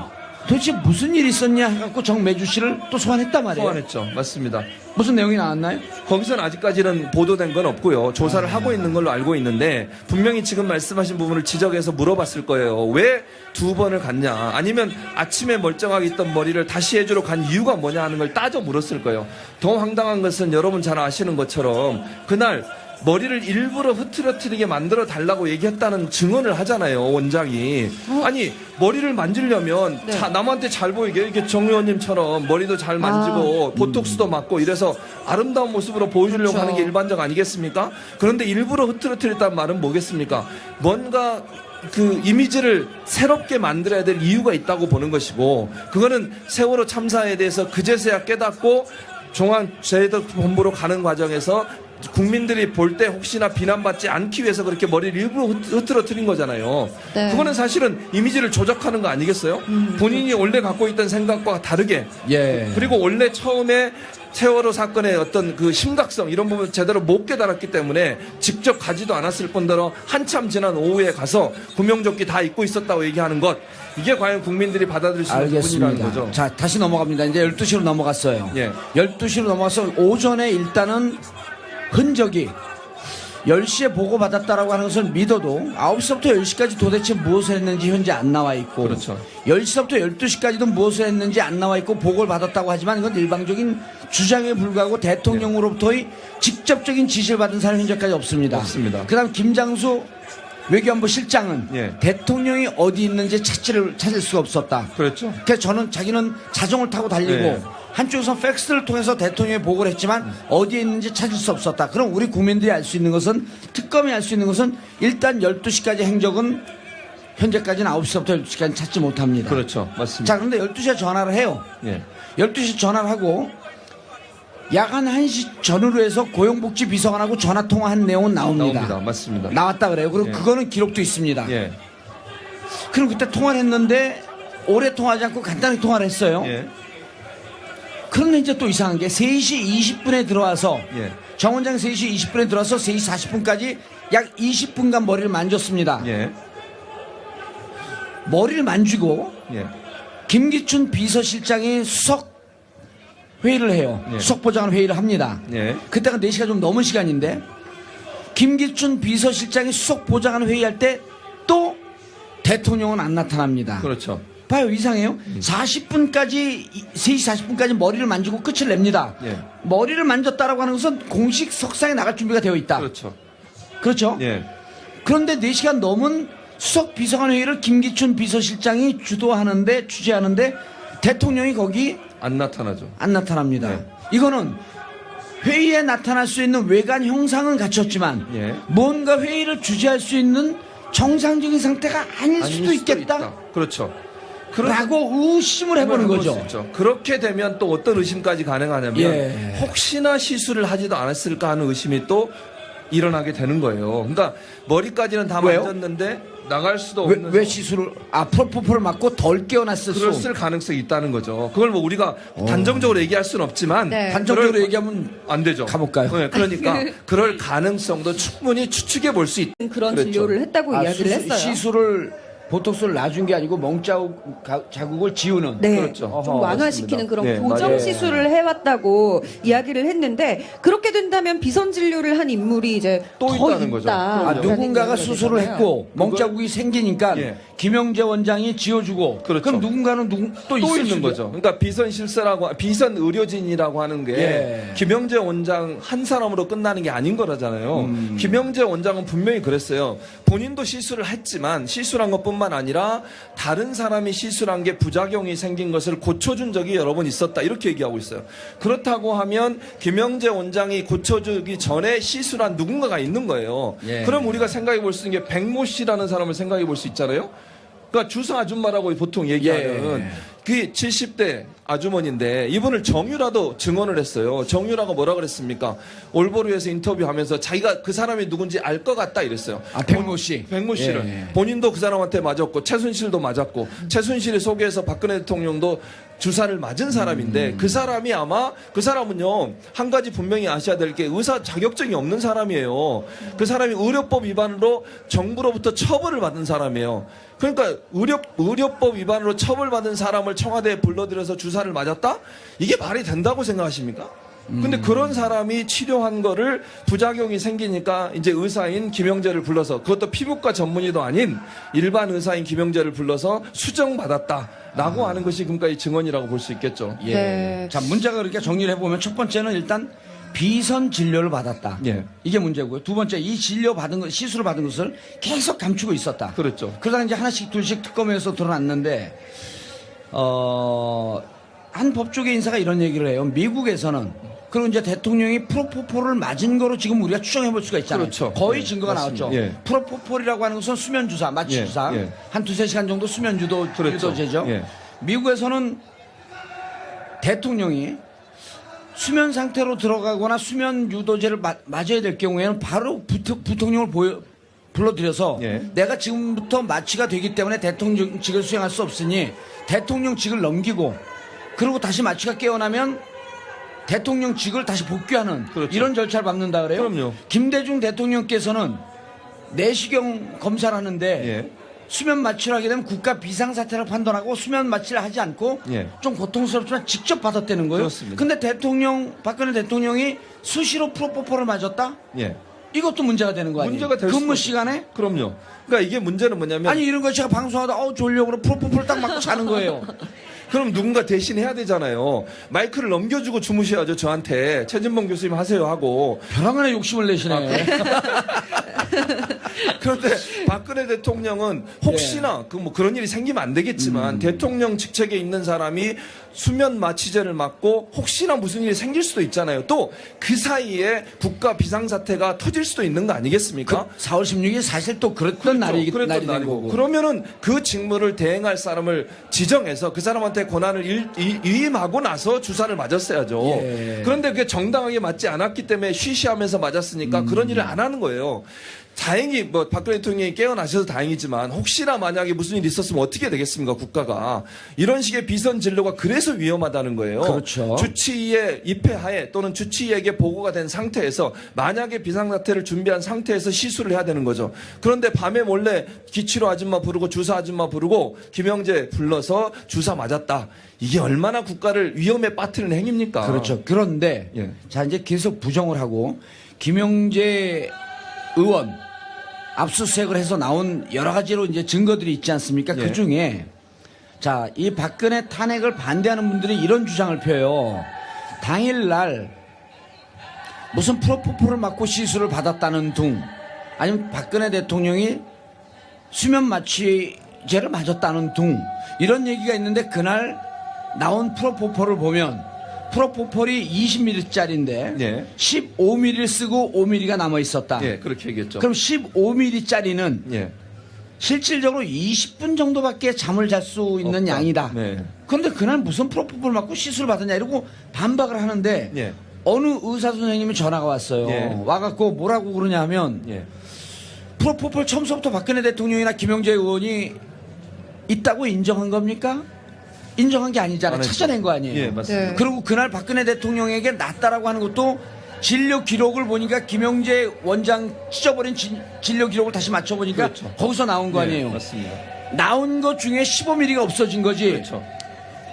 도대체 무슨 일이 있었냐 해갖고 정매주 씨를 또 소환했단 말이에요.
소환했죠. 맞습니다.
무슨 내용이 나왔나요?
거기서는 아직까지는 보도된 건 없고요. 조사를 하고 있는 걸로 알고 있는데 분명히 지금 말씀하신 부분을 지적해서 물어봤을 거예요. 왜 2번을 갔냐? 아니면 아침에 멀쩡하게 있던 머리를 다시 해주러 간 이유가 뭐냐 하는 걸 따져 물었을 거예요. 더 황당한 것은 여러분 잘 아시는 것처럼 그날 머리를 일부러 흐트러뜨리게 만들어 달라고 얘기했다는 증언을 하잖아요, 원장이. 아니, 머리를 만지려면
네.
남한테 잘 보이게 이렇게 정 의원님처럼 머리도 잘 만지고 보톡스도 맞고 이래서 아름다운 모습으로 보여주려고
그렇죠.
하는 게 일반적 아니겠습니까? 그런데 일부러 흐트러뜨렸다는 말은 뭐겠습니까? 뭔가 그 이미지를 새롭게 만들어야 될 이유가 있다고 보는 것이고 그거는 세월호 참사에 대해서 그제서야 깨닫고 중앙재해본부로 가는 과정에서 국민들이 볼 때 혹시나 비난받지 않기 위해서 그렇게 머리를 일부러 흐트러뜨린 거잖아요.
네.
그거는 사실은 이미지를 조작하는 거 아니겠어요? 본인이 원래 갖고 있던 생각과 다르게
예.
그리고 원래 처음에 세월호 사건의 어떤 그 심각성 이런 부분 제대로 못 깨달았기 때문에 직접 가지도 않았을 뿐더러 한참 지난 오후에 가서 구명조끼 다 입고 있었다고 얘기하는 것 이게 과연 국민들이 받아들일 수 있는 부분이라는
알겠습니다.
거죠.
자, 다시 넘어갑니다. 이제 12시로 넘어갔어요.
예.
12시로 넘어가서 오전에 일단은 흔적이 10시에 보고받았다라고 하는 것을 믿어도 9시부터 10시까지 도대체 무엇을 했는지 현재 안 나와 있고
그렇죠.
10시부터 12시까지도 무엇을 했는지 안 나와 있고 보고를 받았다고 하지만 이건 일방적인 주장에 불과하고 대통령으로부터의 직접적인 지시를 받은 사람이 현재까지 없습니다.
없습니다.
그다음 김장수 외교안보 실장은
예.
대통령이 어디 있는지 찾을 수가 없었다.
그렇죠.
그래서 자기는 자전거를 타고 달리고
네.
한쪽에서 팩스를 통해서 대통령에 보고를 했지만 어디에 있는지 찾을 수 없었다. 그럼 우리 국민들이 알 수 있는 것은 특검이 알 수 있는 것은 일단 12시까지 행적은 현재까지는 9시부터 12시까지 찾지 못합니다.
그렇죠. 맞습니다.
자, 그런데 12시에 전화를 해요.
예.
12시 전화를 하고 야간 1시 전후로 해서 고용복지 비서관하고 전화 통화한 내용은 나옵니다.
맞습니다.
나왔다 그래요. 그리고
예.
그거는 기록도 있습니다.
예.
그럼 그때 통화를 했는데 오래 통화하지 않고 간단히 통화를 했어요.
예.
그런데 이제 또 이상한 게 3시 20분에 들어와서
예.
정 원장 3시 20분에 들어와서 3시 40분까지 약 20분간 머리를 만졌습니다.
예.
머리를 만지고
예.
김기춘 비서실장이 수석 회의를 해요.
예.
수석 보좌관 회의를 합니다.
예.
그때가 4시가 좀 넘은 시간인데 김기춘 비서실장이 수석 보좌관 회의할 때 또 대통령은 안 나타납니다.
그렇죠.
봐요, 이상해요. 40분까지 3시 40분까지 머리를 만지고 끝을 냅니다.
예.
머리를 만졌다라고 하는 것은 공식 석상에 나갈 준비가 되어 있다.
그렇죠.
그렇죠?
예.
그런데 4시간 넘은 수석 비서관 회의를 김기춘 비서실장이 주재하는데 대통령이 거기
안 나타나죠.
안 나타납니다.
네.
이거는 회의에 나타날 수 있는 외관 형상은 갖췄지만
예.
뭔가 회의를 주재할 수 있는 정상적인 상태가 아닐 수도 있겠다.
그렇죠.
라고 의심을 해보는
해볼
거죠.
수 있죠. 그렇게 되면 또 어떤 의심까지 가능하냐면
예.
혹시나 시술을 하지도 않았을까 하는 의심이 또 일어나게 되는 거예요. 그러니까 머리까지는 다
왜요?
만졌는데 나갈 수도
왜,
없는
왜 시술을 프로포폴을 맞고 덜 깨어났을 수?
그랬을 가능성이 있다는 거죠. 그걸 뭐 우리가 단정적으로 얘기할 수는 없지만
네.
단정적으로
그럴-
얘기하면
안 되죠.
가볼까요?
네, 그러니까 그럴 가능성도 충분히 추측해 볼 수 있다.
그런
그랬죠.
진료를 했다고 이야기를 했어요.
시술을 보톡스를 놔준 게 아니고 자국을 지우는.
네,
그렇죠.
좀
어허,
완화시키는
맞습니다.
그런
네,
교정
맞아요.
시술을 해왔다고 이야기를 했는데 그렇게 된다면 비선 진료를 한 인물이 이제
또
더
있다는 거죠.
아,
그럼요.
누군가가 수술을 했고 멍자국이 생기니까
예.
김영재 원장이 지어주고
그렇죠.
그럼 누군가는 또
또
있을
있는
수도-
거죠. 그러니까 비선 실세라고 비선 의료진이라고 하는 게
예.
김영재 원장 한 사람으로 끝나는 게 아닌 거라잖아요. 김영재 원장은 분명히 그랬어요. 본인도 시술을 했지만 시술한 것뿐만 아니라 다른 사람이 시술한 게 부작용이 생긴 것을 고쳐준 적이 여러 번 있었다. 이렇게 얘기하고 있어요. 그렇다고 하면 김영재 원장이 고쳐주기 전에 시술한 누군가가 있는 거예요.
예.
그럼 우리가 생각해 볼 수 있는 게 백모 씨라는 사람을 생각해 볼 수 있잖아요. 그러니까 주사 아줌마라고 보통 얘기하는
예.
그 70대 아주머니인데 이분을 정유라도 증언을 했어요. 정유라가 뭐라 그랬습니까? 올보르에서 인터뷰하면서 자기가 그 사람이 누군지 알 것 같다 이랬어요.
아, 백모 씨.
백모 씨를
예.
본인도 그 사람한테 맞았고 최순실도 맞았고 최순실이 소개해서 박근혜 대통령도 주사를 맞은 사람인데 그 사람이 아마 그 사람은요 한 가지 분명히 아셔야 될 게 의사 자격증이 없는 사람이에요. 그 사람이 의료법 위반으로 정부로부터 처벌을 받은 사람이에요. 그러니까 의료법 위반으로 처벌받은 사람을 청와대에 불러들여서 주사를 맞았다? 이게 말이 된다고 생각하십니까? 근데 그런 사람이 치료한 거를 부작용이 생기니까 이제 의사인 김영재를 불러서 그것도 피부과 전문의도 아닌 일반 의사인 김영재를 불러서 수정받았다라고 하는 것이 그러니까 이 증언이라고 볼 수 있겠죠.
예.
네.
자, 문제가 그렇게 정리를 해보면 첫 번째는 일단 비선 진료를 받았다.
예.
이게 문제고요. 두 번째, 이 진료 받은 것, 시술을 받은 것을 계속 감추고 있었다.
그렇죠.
그러다가 이제 하나씩 둘씩 특검에서 드러났는데, 한 법조계 인사가 이런 얘기를 해요. 미국에서는 그리고 이제 대통령이 프로포폴을 맞은 거로 지금 우리가 추정해 볼 수가 있잖아요.
그렇죠.
거의
예,
증거가
맞습니다.
나왔죠.
예.
프로포폴이라고 하는 것은 수면 주사, 마취
예,
주사.
예.
한 두세 시간 정도 수면
그렇죠.
유도제죠.
예.
미국에서는 대통령이 수면 상태로 들어가거나 수면 유도제를 맞아야 될 경우에는 바로 부통령을 불러들여서
예.
내가 지금부터 마취가 되기 때문에 대통령직을 수행할 수 없으니 대통령직을 넘기고 그리고 다시 마취가 깨어나면 대통령직을 다시 복귀하는
그렇죠.
이런 절차를 밟는다 그래요.
그럼요.
김대중 대통령께서는 내시경 검사를 하는데
예.
수면 마취를 하게 되면 국가 비상사태를 판단하고 수면 마취를 하지 않고
예.
좀 고통스럽지만 직접 받았다는 거예요.
그렇습니다.
근데 박근혜 대통령이 수시로 프로포폴을 맞았다?
예.
이것도 문제가 되는 거 아니에요?
문제가 될
근무
수도
시간에?
그럼요. 그러니까 이게 문제는 뭐냐면
아니 이런 거 제가 방송하다 졸려고 프로포폴 딱 맞고 자는 거예요.
그럼 누군가 대신 해야 되잖아요. 마이크를 넘겨주고 주무셔야죠. 저한테 최진봉 교수님 하세요 하고.
벼랑간에 욕심을 내시네.
그런데 박근혜 대통령은 혹시나 그 뭐 그런 일이 생기면 안 되겠지만 대통령 직책에 있는 사람이 수면 마취제를 맞고 혹시나 무슨 일이 생길 수도 있잖아요. 또 그 사이에 국가 비상사태가 터질 수도 있는 거 아니겠습니까?
4월 16일 사실 또 그랬던 날이
그랬던
날이 된
날이고.
거고.
그러면은 그 직무를 대행할 사람을 지정해서 그 사람한테 권한을 위임하고 나서 주사를 맞았어야죠.
예.
그런데 그게 정당하게 맞지 않았기 때문에 쉬쉬하면서 맞았으니까 그런 일을 안 하는 거예요. 다행히 뭐 박근혜 대통령이 깨어나셔서 다행이지만 혹시나 만약에 무슨 일이 있었으면 어떻게 되겠습니까 국가가. 이런 식의 비선 진료가 그래서 위험하다는 거예요.
그렇죠.
주치의의 입회하에 또는 주치의에게 보고가 된 상태에서 만약에 비상사태를 준비한 상태에서 시술을 해야 되는 거죠. 그런데 밤에 몰래 기치로 아줌마 부르고 주사 아줌마 부르고 김영재 불러서 주사 맞았다. 이게 얼마나 국가를 위험에 빠뜨리는 행위입니까?
그렇죠. 그런데
예.
자 이제 계속 부정을 하고 김영재 의원 압수수색을 해서 나온 여러 가지로 이제 증거들이 있지 않습니까?
예.
그 중에 자, 이 박근혜 탄핵을 반대하는 분들이 이런 주장을 펴요. 당일날 무슨 프로포폴을 맞고 시술을 받았다는 둥, 아니면 박근혜 대통령이 수면 마취제를 맞았다는 둥, 이런 얘기가 있는데 그날 나온 프로포폴을 보면 프로포폴이 20ml짜리인데
예.
15ml 쓰고 5ml가 남아 있었다.
예, 그렇게 얘기했죠.
그럼 15ml짜리는
예.
실질적으로 20분 정도밖에 잠을 잘 수 있는
없다.
양이다.
네.
그런데 그날 무슨 프로포폴 맞고 시술 받았냐 이러고 반박을 하는데
예.
어느 의사 선생님이 전화가 왔어요.
예.
와갖고 뭐라고 그러냐 하면
예.
프로포폴 처음부터 박근혜 대통령이나 김영재 의원이 있다고 인정한 겁니까? 인정한 게 아니잖아요.
안 했죠.
찾아낸 거 아니에요.
예, 맞습니다.
네.
그리고 그날 박근혜 대통령에게 낫다라고 하는 것도 진료 기록을 보니까 김영재 원장 찢어버린 진료 기록을 다시 맞춰보니까
그렇죠.
거기서 나온 거 아니에요.
예, 맞습니다.
나온 것 중에 15mm가 없어진 거지.
그렇죠.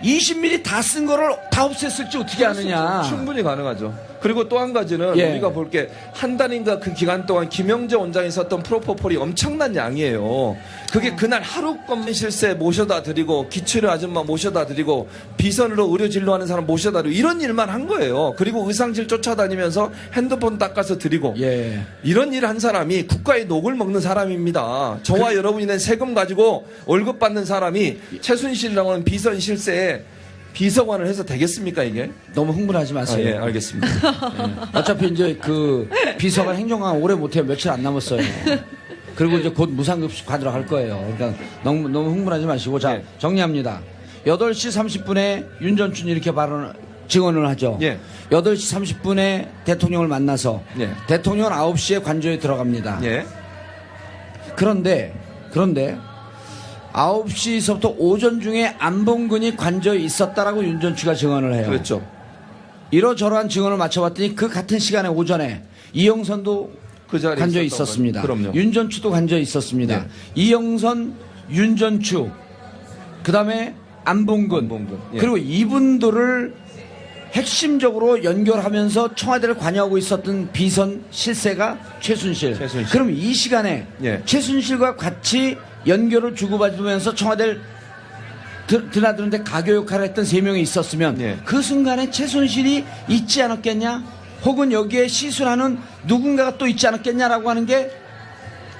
20mm 다 쓴 거를 다 없앴을지 어떻게 아느냐.
충분히 가능하죠. 그리고 또 한 가지는
예.
우리가 볼 게 한 달인가 그 기간 동안 김영재 원장이 썼던 프로포폴이 엄청난 양이에요. 그게 그날 하루 건면 실세 모셔다 드리고 기초료 아줌마 모셔다 드리고 비선으로 의료 진료하는 사람 모셔다 드리고 이런 일만 한 거예요. 그리고 의상실 쫓아다니면서 핸드폰 닦아서 드리고
예.
이런 일을 한 사람이 국가의 녹을 먹는 사람입니다. 저와 여러분이 낸 세금 가지고 월급 받는 사람이 최순실이라고 하는 비선 실세에 비서관을 해서 되겠습니까 이게?
너무 흥분하지 마세요.
예, 알겠습니다.
어차피 이제 그 비서관 행정관 오래 못해요. 며칠 안 남았어요. 그리고 이제 곧 무상급식 받으러 갈 거예요. 그러니까 너무 흥분하지 마시고 자
예.
정리합니다. 8시 30분에 윤전춘 이렇게 증언을 하죠.
예.
8시 30분에 대통령을 만나서
예.
대통령은 9시에 관저에 들어갑니다.
예.
그런데 9시서부터 오전 중에 안봉근이 관저에 있었다라고 윤전추가 증언을 해요.
그렇죠.
이러저러한 증언을 맞춰봤더니 그 같은 시간에 오전에 이영선도
그 자리에
관저에
있었던
있었습니다.
거예요. 그럼요.
윤전추도 관저에 있었습니다.
네.
이영선, 윤전추, 그 다음에 안봉근,
예.
그리고 이분들을 핵심적으로 연결하면서 청와대를 관여하고 있었던 비선 실세가 최순실. 그럼 이 시간에
예.
최순실과 같이 연결을 주고받으면서 청와대를 드나드는데 가교 역할을 했던 3명이 있었으면
예.
그 순간에 최순실이 있지 않았겠냐? 혹은 여기에 시술하는 누군가가 또 있지 않았겠냐라고 하는 게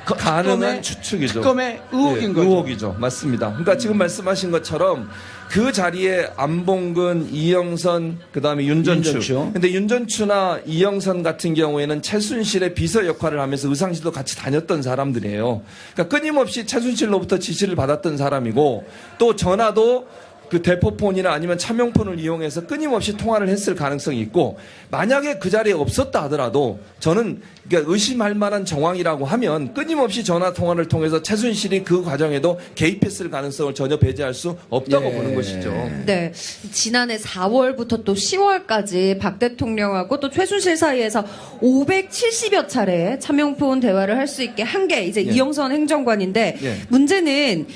가능한 추측이죠.
특검의 의혹인 거죠.
의혹이죠. 맞습니다. 그러니까 지금 말씀하신 것처럼 그 자리에 안봉근, 이영선, 그다음에 윤전추. 근데 윤전추나 이영선 같은 경우에는 최순실의 비서 역할을 하면서 의상실도 같이 다녔던 사람들이에요. 그러니까 끊임없이 최순실로부터 지시를 받았던 사람이고 또 전화도 그 대포폰이나 아니면 차명폰을 이용해서 끊임없이 통화를 했을 가능성이 있고 만약에 그 자리에 없었다 하더라도 저는 그러니까 의심할 만한 정황이라고 하면 끊임없이 전화 통화를 통해서 최순실이 그 과정에도 개입했을 가능성을 전혀 배제할 수 없다고
예.
보는 것이죠.
네. 지난해 4월부터 또 10월까지 박 대통령하고 또 최순실 사이에서 570여 차례 차명폰 대화를 할 수 있게 한 게 이제
예.
이영선 행정관인데
예.
문제는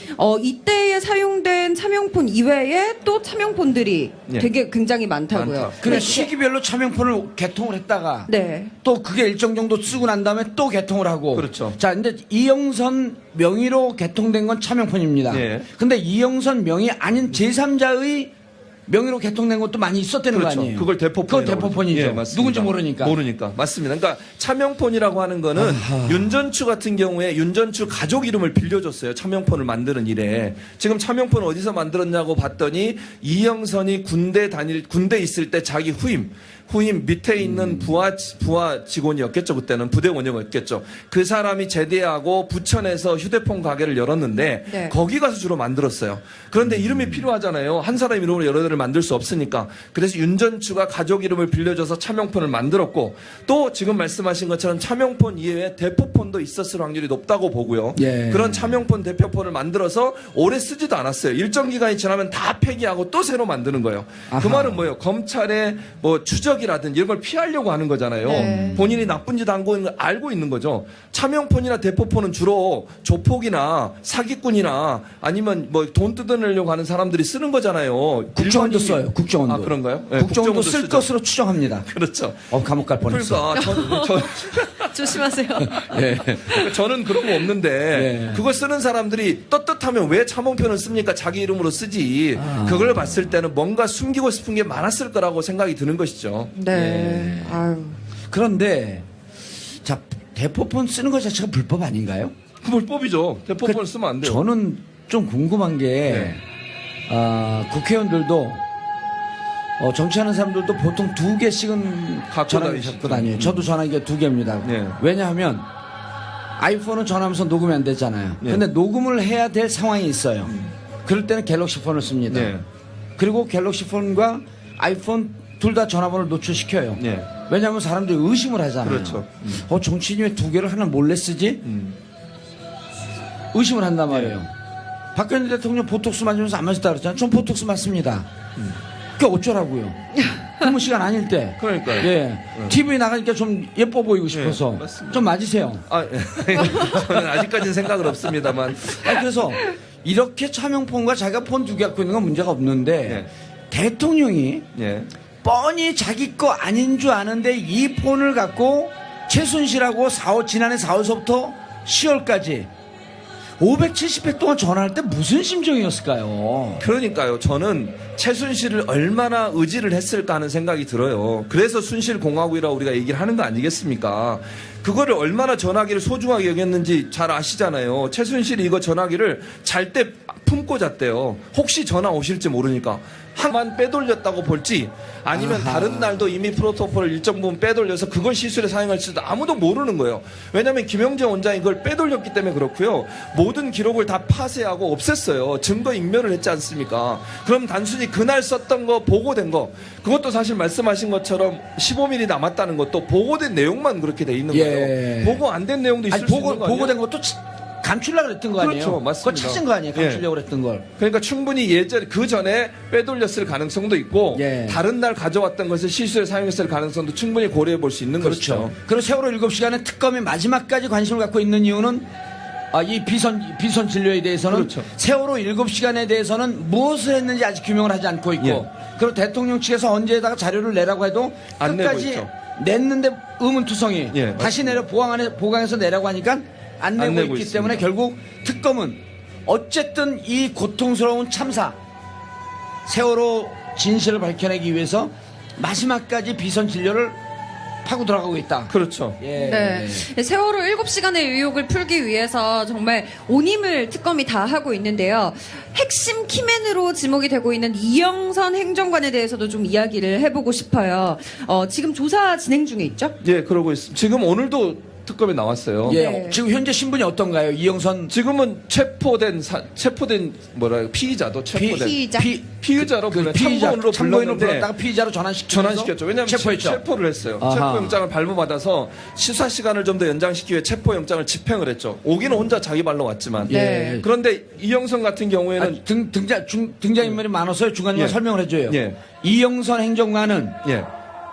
이때에 사용된 차명폰 이외에 또 차명폰들이
예.
되게 굉장히 많다고요.
많다.
그래
네.
시기별로 차명폰을 개통을 했다가
네.
또 그게 일정 정도 쓰고 난 다음에 또 개통을 하고.
그렇죠.
자, 근데 이영선 명의로 개통된 건 차명폰입니다.
예.
근데 이영선 명의 아닌 제3자의 명의로 개통된 것도 많이 있었다는
그렇죠.
거 아니에요?
그걸 대포폰이라고
그건 대포폰이죠.
그러죠. 예, 맞습니다.
누군지 모르니까.
모르니까. 맞습니다. 그러니까 차명폰이라고 하는 거는 윤전추 같은 경우에 윤전추 가족 이름을 빌려줬어요. 차명폰을 만드는 일에. 지금 차명폰 어디서 만들었냐고 봤더니 이영선이 군대 있을 때 자기 후임 밑에 있는 부하 직원이었겠죠. 그때는 부대 원역이었겠죠. 그 사람이 제대하고 부천에서 휴대폰 가게를 열었는데
네.
거기 가서 주로 만들었어요. 그런데 이름이 필요하잖아요. 한 사람 이름으로 여러 대를 만들 수 없으니까. 그래서 윤전추가 가족 이름을 빌려줘서 차명폰을 만들었고 또 지금 말씀하신 것처럼 차명폰 이외에 대포폰도 있었을 확률이 높다고 보고요.
예.
그런 차명폰 대표폰을 만들어서 오래 쓰지도 않았어요. 일정 기간이 지나면 다 폐기하고 또 새로 만드는 거예요.
아하.
그 말은 뭐예요? 검찰의 뭐 추적이라든지 이런 걸 피하려고 하는 거잖아요.
네.
본인이 나쁜 짓 한 거 알고 있는 거죠. 차명폰이나 대포폰은 주로 조폭이나 사기꾼이나 아니면 뭐 돈 뜯어내려고 하는 사람들이 쓰는 거잖아요.
국정원도
일반인이-
써요. 국정원도.
아, 그런가요? 네,
국정원도 쓸
쓰죠.
것으로 추정합니다.
그렇죠.
감옥 갈 뻔했어.
그러니까
조심하세요.
예.
저는 그런 거 없는데
네.
그걸 쓰는 사람들이 떳떳하면 왜 차명편을 씁니까? 자기 이름으로 쓰지. 그걸 봤을 때는 뭔가 숨기고 싶은 게 많았을 거라고 생각이 드는 것이죠.
네. 아유.
그런데 자 대포폰 쓰는 것 자체가 불법 아닌가요?
그 불법이죠. 대포폰을 쓰면 안 돼요.
저는 좀 궁금한 게 국회의원들도 정치하는 사람들도 보통 2개씩은
갖고
전화기
다니시죠.
갖고 다녀요. 저도 전화기가 2개입니다.
네.
왜냐하면 아이폰은 전화하면서 녹음이 안 되잖아요.
네.
근데 녹음을 해야 될 상황이 있어요. 그럴 때는 갤럭시 폰을 씁니다.
네.
그리고 갤럭시 폰과 아이폰 둘 다 전화번호를 노출시켜요.
예.
왜냐하면 사람들이 의심을 하잖아요.
그렇죠.
정치인이 왜 두 개를 하나 몰래 쓰지? 의심을 한단 말이에요. 박근혜 대통령 보톡스 맞으면서 안 맞았다 그랬잖아요. 전 보톡스 맞습니다. 그게 어쩌라고요. 근무 시간 아닐 때.
그러니까요.
예. TV 나가니까 좀 예뻐 보이고 싶어서.
맞습니다.
좀 맞으세요.
아, 저는 아직까지는 생각은 없습니다만.
그래서 이렇게 차명폰과 자기가 폰 두 개 갖고 있는 건 문제가 없는데 대통령이
예.
뻔히 자기 거 아닌 줄 아는데 이 폰을 갖고 최순실하고 지난해 4월서부터 10월까지 570회 동안 전화할 때 무슨 심정이었을까요?
그러니까요. 저는 최순실을 얼마나 의지를 했을까 하는 생각이 들어요. 그래서 순실공화국이라고 우리가 얘기를 하는 거 아니겠습니까? 그거를 얼마나 전화기를 소중하게 여겼는지 잘 아시잖아요. 최순실이 이거 전화기를 잘 때 품고 잤대요. 혹시 전화 오실지 모르니까. 한만 빼돌렸다고 볼지 아니면 다른 날도 이미 프로토콜을 일정 부분 빼돌려서 그걸 시술에 사용할지도 아무도 모르는 거예요. 왜냐하면 김영재 원장이 그걸 빼돌렸기 때문에 그렇고요. 모든 기록을 다 파쇄하고 없앴어요. 증거 인멸을 했지 않습니까? 그럼 단순히 그날 썼던 거 보고된 거 그것도 사실 말씀하신 것처럼 15mm 남았다는 것도 보고된 내용만 그렇게 돼 있는 거예요. 보고 안 된 내용도 있을 수 있는 거 아니에요?
보고된 것도 감추려고 그랬던 거 아니에요?
그렇죠. 맞습니다.
그거 찾은 거 아니에요? 감추려고 그랬던 걸.
그러니까 충분히 그 전에 빼돌렸을 가능성도 있고 다른 날 가져왔던 것을 실수에 사용했을 가능성도 충분히 고려해 볼 수 있는 것이죠.
그리고 세월호 7시간에 특검이 마지막까지 관심을 갖고 있는 이유는 이 비선 진료에 대해서는
그렇죠.
세월호 7시간에 대해서는 무엇을 했는지 아직 규명을 하지 않고 있고 그리고 대통령 측에서 언제에다가 자료를 내라고 해도
안 내고
끝까지
있죠.
냈는데 의문투성이 다시
맞습니다.
보강해서 내라고 하니까 안 내고 있기
있습니다.
때문에 결국 특검은 어쨌든 이 고통스러운 참사 세월호 진실을 밝혀내기 위해서 마지막까지 비선 진료를 파고 들어가고 있다.
그렇죠.
네. 세월호 7시간의 의혹을 풀기 위해서 정말 온 힘을 특검이 다 하고 있는데요. 핵심 키맨으로 지목이 되고 있는 이영선 행정관에 대해서도 좀 이야기를 해보고 싶어요. 지금 조사 진행 중에 있죠?
예, 그러고 있습니다. 지금 오늘도 특검에 나왔어요.
지금 현재 신분이 어떤가요? 이영선
지금은 체포된 피의자도 체포된
피의자.
피의자로 참고인으로
참고인으로
불렀는데
불렀다가 피의자로
전환시켰죠. 왜냐하면 체포를 했어요.
아하.
체포영장을 발부받아서 수사 시간을 좀 더 연장시키기 위해 체포영장을 집행을 했죠. 오기는 혼자 자기 발로 왔지만. 그런데 이영선 같은 경우에는
등장인물이 많아서 중간중간 설명을 해줘요. 이영선 행정관은
예.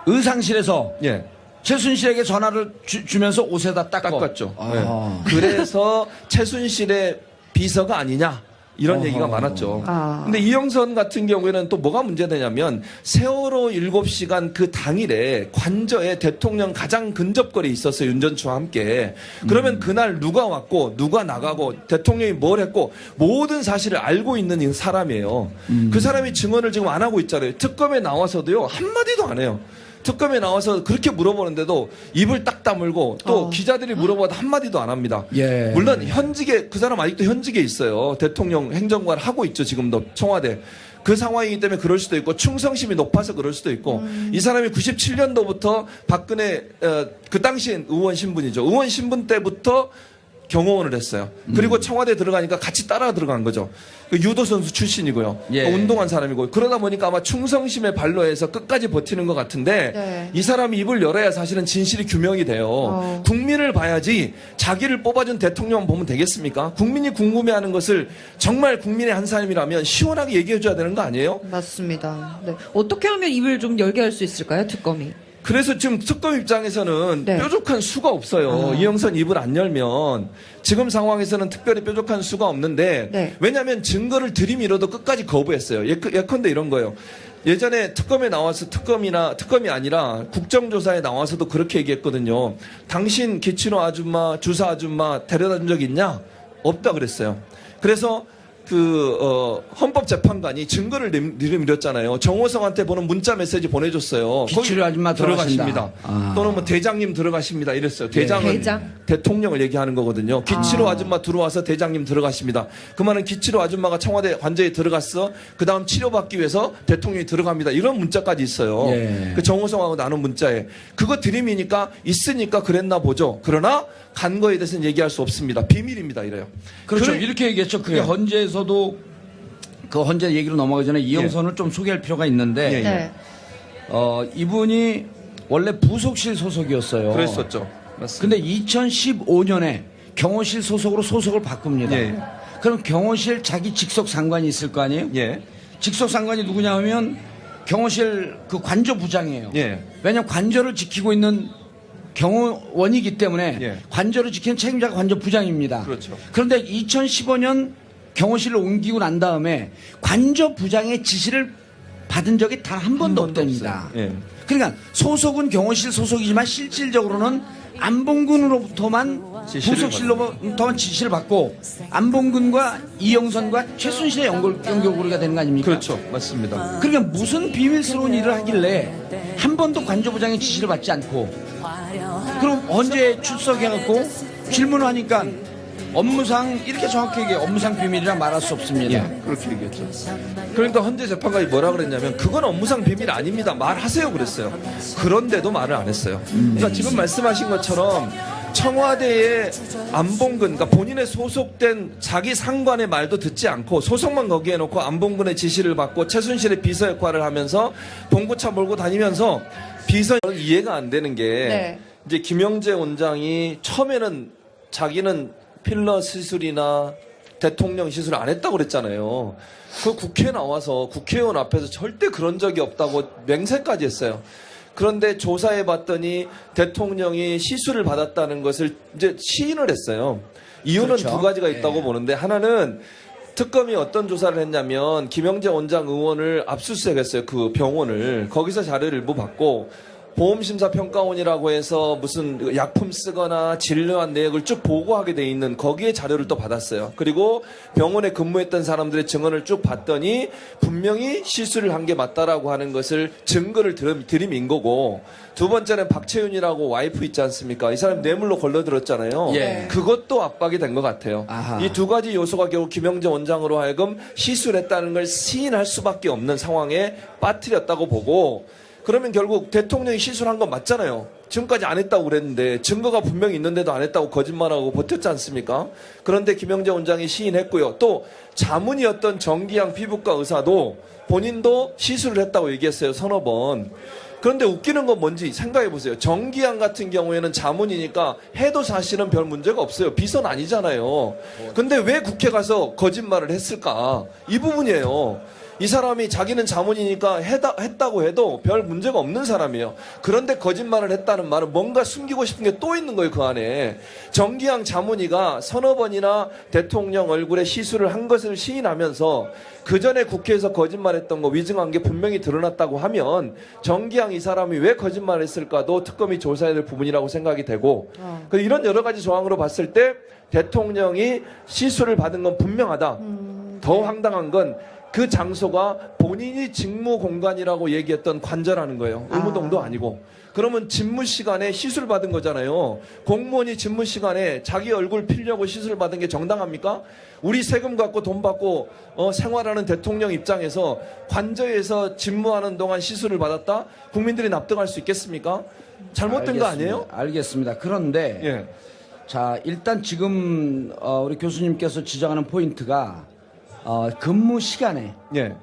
의상실에서
예.
최순실에게 전화를 주면서 옷에다
닦았죠.
아.
그래서 최순실의 비서가 아니냐 이런 얘기가 많았죠. 근데 이영선 같은 경우에는 또 뭐가 문제되냐면 세월호 7시간 그 당일에 관저에 대통령 가장 근접거리에 있었어요. 윤전추와 함께. 그러면 그날 누가 왔고 누가 나가고 대통령이 뭘 했고 모든 사실을 알고 있는 사람이에요. 그 사람이 증언을 지금 안 하고 있잖아요. 특검에 나와서도요 한마디도 안 해요. 특검에 나와서 그렇게 물어보는데도 입을 딱 다물고 또 기자들이 물어봐도 한마디도 안 합니다. 물론 그 사람 아직도 현직에 있어요. 대통령 행정관을 하고 있죠. 지금도 청와대. 그 상황이기 때문에 그럴 수도 있고 충성심이 높아서 그럴 수도 있고 이 사람이 97년도부터 박근혜 그 당시엔 의원 신분이죠. 의원 신분 때부터 경호원을 했어요. 그리고 청와대 들어가니까 같이 따라 들어간 거죠. 유도 선수 출신이고요. 운동한 사람이고 그러다 보니까 아마 충성심에 발로해서 끝까지 버티는 것 같은데 이 사람이 입을 열어야 사실은 진실이 규명이 돼요. 국민을 봐야지 자기를 뽑아준 대통령 보면 되겠습니까? 국민이 궁금해하는 것을 정말 국민의 한 사람이라면 시원하게 얘기해줘야 되는 거 아니에요?
맞습니다. 네. 어떻게 하면 입을 좀 열게 할 수 있을까요, 특검이?
그래서 지금 특검 입장에서는 뾰족한 수가 없어요. 이영선 입을 안 열면 지금 상황에서는 특별히 뾰족한 수가 없는데 왜냐하면 증거를 들이밀어도 끝까지 거부했어요. 예컨대 이런 거예요. 예전에 특검에 나와서 특검이 아니라 국정조사에 나와서도 그렇게 얘기했거든요. 당신 기치노 아줌마 주사 아줌마 데려다 준 적 있냐? 없다 그랬어요. 그래서 헌법재판관이 증거를 내밀었잖아요. 정호성한테 보는 문자 메시지 보내줬어요.
기치료 아줌마
들어가십니다. 또는 뭐 대장님 들어가십니다. 이랬어요. 대장은 대통령을 얘기하는 거거든요. 기치료 아줌마 들어와서 대장님 들어가십니다. 그 말은 기치료 아줌마가 청와대 관저에 들어갔어. 그 다음 치료받기 위해서 대통령이 들어갑니다. 이런 문자까지 있어요. 그 정호성하고 나눈 문자에. 그거 들이미니까 있으니까 그랬나 보죠. 그러나 간 거에 대해서는 얘기할 수 없습니다. 비밀입니다. 이래요.
그렇죠. 이렇게 얘기했죠. 그게 헌재에서도 그 헌재 얘기로 넘어가기 전에 이영선을 좀 소개할 필요가 있는데 이분이 원래 부속실 소속이었어요.
그랬었죠. 맞습니다.
근데 2015년에 경호실 소속으로 소속을 바꿉니다.
예.
그럼 경호실 자기 직속 상관이 있을 거 아니에요?
예.
직속 상관이 누구냐 하면 경호실 그 관저부장이에요.
예.
왜냐하면 관저를 지키고 있는 경호원이기 때문에
예.
관저를 지키는 책임자가 관저부장입니다.
그렇죠.
그런데 2015년 경호실을 옮기고 난 다음에 관저부장의 지시를 받은 적이 단 한 번도 없답니다.
없어요. 예.
그러니까 소속은 경호실 소속이지만 실질적으로는 안봉근으로부터만
지시를
부속실로부터만 지시를 받고 안봉근과 이영선과 최순실의 연결고리가 되는 거 아닙니까?
그렇죠. 맞습니다.
그러니까 무슨 비밀스러운 일을 하길래 한 번도 관저부장의 지시를 받지 않고 그럼 언제 출석해갖고 질문을 하니까 업무상 이렇게 정확히 얘기해 업무상 비밀이라 말할 수 없습니다.
예, 그렇게 얘기했죠. 그러니까 헌재 재판관이 뭐라 그랬냐면 그건 업무상 비밀 아닙니다. 말하세요 그랬어요. 그런데도 말을 안 했어요. 그러니까 지금 말씀하신 것처럼 청와대의 안봉근, 그러니까 본인의 소속된 자기 상관의 말도 듣지 않고 소속만 거기에 놓고 안봉근의 지시를 받고 최순실의 비서 역할을 하면서 봉고차 몰고 다니면서 비서는 이해가 안 되는 게
네.
이제 김영재 원장이 처음에는 자기는 필러 시술이나 대통령 시술을 안 했다고 그랬잖아요. 그 국회에 나와서 국회의원 앞에서 절대 그런 적이 없다고 맹세까지 했어요. 그런데 조사해 봤더니 대통령이 시술을 받았다는 것을 이제 시인을 했어요. 이유는
그렇죠.
두 가지가
네.
있다고 보는데 하나는 특검이 어떤 조사를 했냐면 김영재 원장 의원을 압수수색했어요. 그 병원을. 거기서 자료를 일부 받고 보험심사평가원이라고 해서 무슨 약품 쓰거나 진료한 내역을 쭉 보고하게 돼 있는 거기에 자료를 또 받았어요. 그리고 병원에 근무했던 사람들의 증언을 쭉 봤더니 분명히 시술을 한 게 맞다라고 하는 것을 증거를 들이민 거고 두 번째는 박채윤이라고 와이프 있지 않습니까? 이 사람 뇌물로 걸려들었잖아요.
예.
그것도 압박이 된 것 같아요.
아하.
이 두 가지 요소가 결국 김영재 원장으로 하여금 시술했다는 걸 시인할 수밖에 없는 상황에 빠뜨렸다고 보고 그러면 결국 대통령이 시술한 건 맞잖아요. 지금까지 안 했다고 그랬는데 증거가 분명히 있는데도 안 했다고 거짓말하고 버텼지 않습니까? 그런데 김영재 원장이 시인했고요. 또 자문이었던 정기양 피부과 의사도 본인도 시술을 했다고 얘기했어요. 서너 번. 그런데 웃기는 건 뭔지 생각해 보세요. 정기양 같은 경우에는 자문이니까 해도 사실은 별 문제가 없어요. 비서는 아니잖아요. 근데 왜 국회 가서 거짓말을 했을까? 이 부분이에요. 이 사람이 자기는 자문이니까 했다고 해도 별 문제가 없는 사람이에요. 그런데 거짓말을 했다는 말은 뭔가 숨기고 싶은 게 또 있는 거예요, 그 안에. 정기양 자문이가 서너 번이나 대통령 얼굴에 시술을 한 것을 시인하면서 그 전에 국회에서 거짓말했던 거 위증한 게 분명히 드러났다고 하면 정기양 이 사람이 왜 거짓말을 했을까도 특검이 조사해야 될 부분이라고 생각이 되고 이런 여러 가지 조항으로 봤을 때 대통령이 시술을 받은 건 분명하다. 더 황당한 건 그 장소가 본인이 직무 공간이라고 얘기했던 관저라는 거예요. 의무동도 아니고. 그러면 집무 시간에 시술 받은 거잖아요. 공무원이 집무 시간에 자기 얼굴 피려고 시술 받은 게 정당합니까? 우리 세금 갖고 돈 받고 생활하는 대통령 입장에서 관저에서 집무하는 동안 시술을 받았다? 국민들이 납득할 수 있겠습니까? 잘못된 거 아니에요?
알겠습니다. 그런데
예.
자 일단 지금 우리 교수님께서 지적하는 포인트가 근무 시간에
예.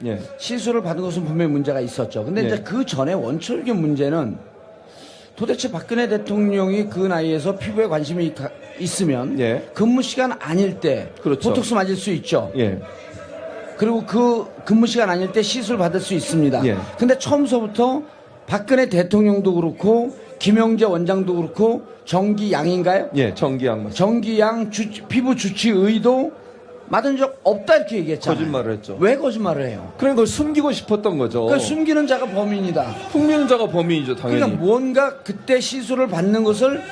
예.
시술을 받은 것은 분명히 문제가 있었죠. 근데
예.
이제 그 전에 원초적인 문제는 도대체 박근혜 대통령이 그 나이에서 피부에 관심이 있으면
예.
근무 시간 아닐 때
그렇죠.
보톡스 맞을 수 있죠.
예.
그리고 그 근무 시간 아닐 때 시술 받을 수 있습니다.
예.
근데 처음서부터 박근혜 대통령도 그렇고 김영재 원장도 그렇고 정기양인가요?
예. 정기양 맞
정기양 피부 주치의도 맞은 적 없다 이렇게 얘기했잖아요.
거짓말을 했죠.
왜 거짓말을 해요?
그런 걸 숨기고 싶었던 거죠.
그러니까 숨기는 자가 범인이다.
숨기는 자가 범인이죠, 당연히.
그러니까 뭔가 그때 시술을 받는 것을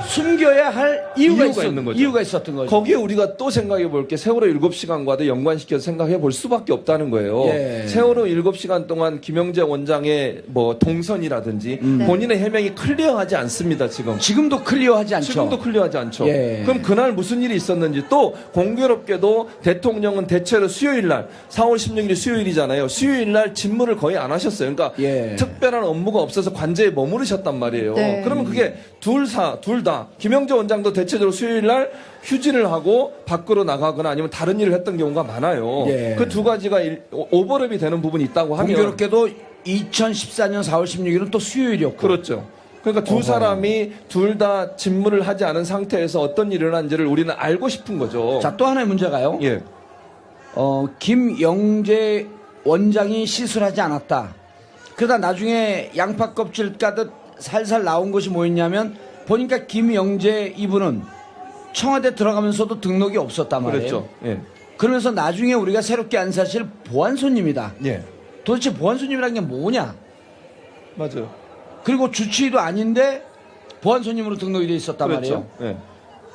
숨겨야 할 이유가
있는 거죠.
이유가 있었던 거죠.
거기에 우리가 또 생각해 볼 게 세월호 7시간과도 연관시켜서 생각해 볼 수밖에 없다는 거예요.
예.
세월호 7시간 동안 김영재 원장의 뭐 동선이라든지 본인의 해명이 클리어하지 않습니다, 지금.
지금도 클리어하지 않죠.
지금도 클리어하지 않죠.
예.
그럼 그날 무슨 일이 있었는지 또 공교롭게도 대통령은 대체로 수요일 날 4월 16일이 수요일이잖아요. 수요일 날 집무를 거의 안 하셨어요. 그러니까
예.
특별한 업무가 없어서 관저에 머무르셨단 말이에요.
네.
그러면 그게 둘 다 김영재 원장도 대체적으로 수요일 날 휴진을 하고 밖으로 나가거나 아니면 다른 일을 했던 경우가 많아요.
예.
그 두 가지가 오버랩이 되는 부분이 있다고 하면
공교롭게도 2014년 4월 16일은 또 수요일이었고.
그렇죠. 그러니까 두 사람이 둘 다 직무를 하지 않은 상태에서 어떤 일이 일어난지를 우리는 알고 싶은 거죠.
자, 또 하나의 문제가요.
예.
김영재 원장이 시술하지 않았다. 그러다 나중에 양파 껍질 까듯 살살 나온 것이 뭐였냐면 보니까 김영재 이분은 청와대 들어가면서도 등록이 없었단 말이에요.
그랬죠. 예.
그러면서 나중에 우리가 새롭게 안 사실 보안 손님이다.
예.
도대체 보안 손님이라는 게 뭐냐?
맞아요.
그리고 주치의도 아닌데 보안 손님으로 등록이 돼 있었단 말이에요.
예.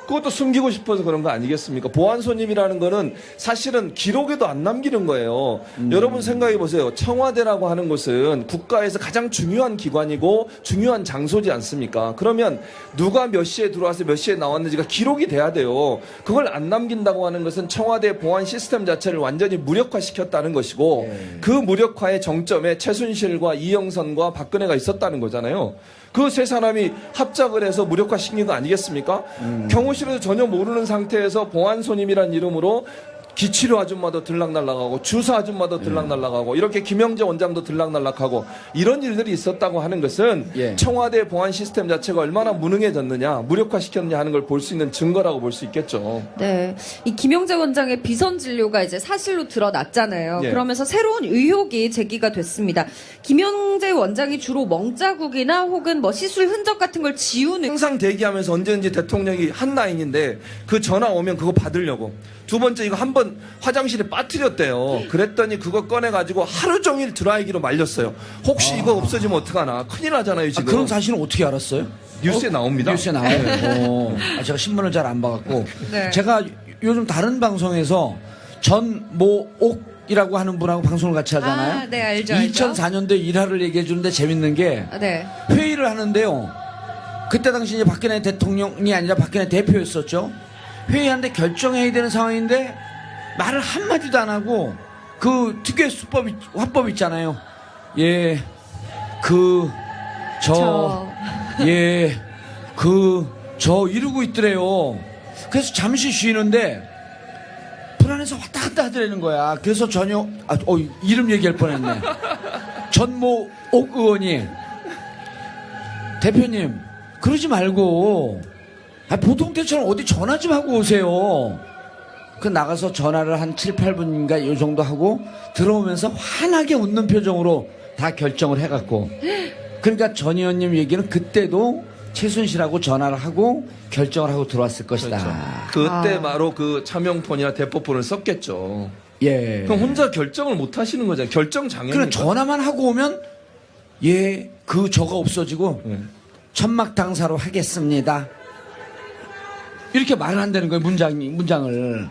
그것도 숨기고 싶어서 그런 거 아니겠습니까? 보안 손님이라는 거는 사실은 기록에도 안 남기는 거예요. 여러분 생각해 보세요. 청와대라고 하는 곳은 국가에서 가장 중요한 기관이고 중요한 장소지 않습니까? 그러면 누가 몇 시에 들어와서 몇 시에 나왔는지가 기록이 돼야 돼요. 그걸 안 남긴다고 하는 것은 청와대 보안 시스템 자체를 완전히 무력화시켰다는 것이고 그 무력화의 정점에 최순실과 이영선과 박근혜가 있었다는 거잖아요. 그 세 사람이 합작을 해서 무력화시킨 거 아니겠습니까? 경호실에서 전혀 모르는 상태에서 보안 손님이라는 이름으로 기치료 아줌마도 들락날락하고 주사 아줌마도 들락날락하고 이렇게 김영재 원장도 들락날락하고 이런 일들이 있었다고 하는 것은
예.
청와대 보안 시스템 자체가 얼마나 무능해졌느냐 무력화시켰느냐 하는 걸 볼 수 있는 증거라고 볼 수 있겠죠.
네. 이 김영재 원장의 비선 진료가 이제 사실로 드러났잖아요.
예.
그러면서 새로운 의혹이 제기가 됐습니다. 김영재 원장이 주로 멍자국이나 혹은 뭐 시술 흔적 같은 걸 지우는
항상 대기하면서 언제든지 대통령이 한 라인인데 그 전화 오면 그거 받으려고. 두 번째 이거 한 번 화장실에 빠뜨렸대요. 그랬더니 그거 꺼내가지고 하루 종일 드라이기로 말렸어요. 혹시 이거 없어지면 어떡하나. 큰일 나잖아요 지금.
그런 사실은 어떻게 알았어요?
뉴스에 나옵니다.
뉴스에 나와요. 제가 신문을 잘 안 봐갖고.
네.
제가 요즘 다른 방송에서 전모옥이라고 하는 분하고 방송을 같이 하잖아요.
아, 네, 알죠, 알죠.
2004년도에 일화를 얘기해 주는데 재밌는 게
네.
회의를 하는데요. 그때 당시 이제 박근혜 대통령이 아니라 박근혜 대표였었죠. 회의하는데 결정해야 되는 상황인데 말을 한마디도 안 하고 그 특유의 화법 있잖아요. 예, 이러고 있더래요. 그래서 잠시 쉬는데 불안해서 왔다 갔다 하더라는 거야. 그래서 이름 얘기할 뻔했네. 전모옥 의원이 대표님 그러지 말고 보통 때처럼 어디 전화 좀 하고 오세요. 그 나가서 전화를 한 7, 8분인가 요 정도 하고 들어오면서 환하게 웃는 표정으로 다 결정을 해갖고 그러니까 전 의원님 얘기는 그때도 최순실하고 전화를 하고 결정을 하고 들어왔을 것이다.
그때 바로 그 차명폰이나 대포폰을 썼겠죠.
예.
그럼 혼자 결정을 못 하시는 거잖아요. 결정 장애니까.
그럼 전화만 하고 오면 저가 없어지고
네.
천막 당사로 하겠습니다. 이렇게 말을 한다는 거예요. 문장을.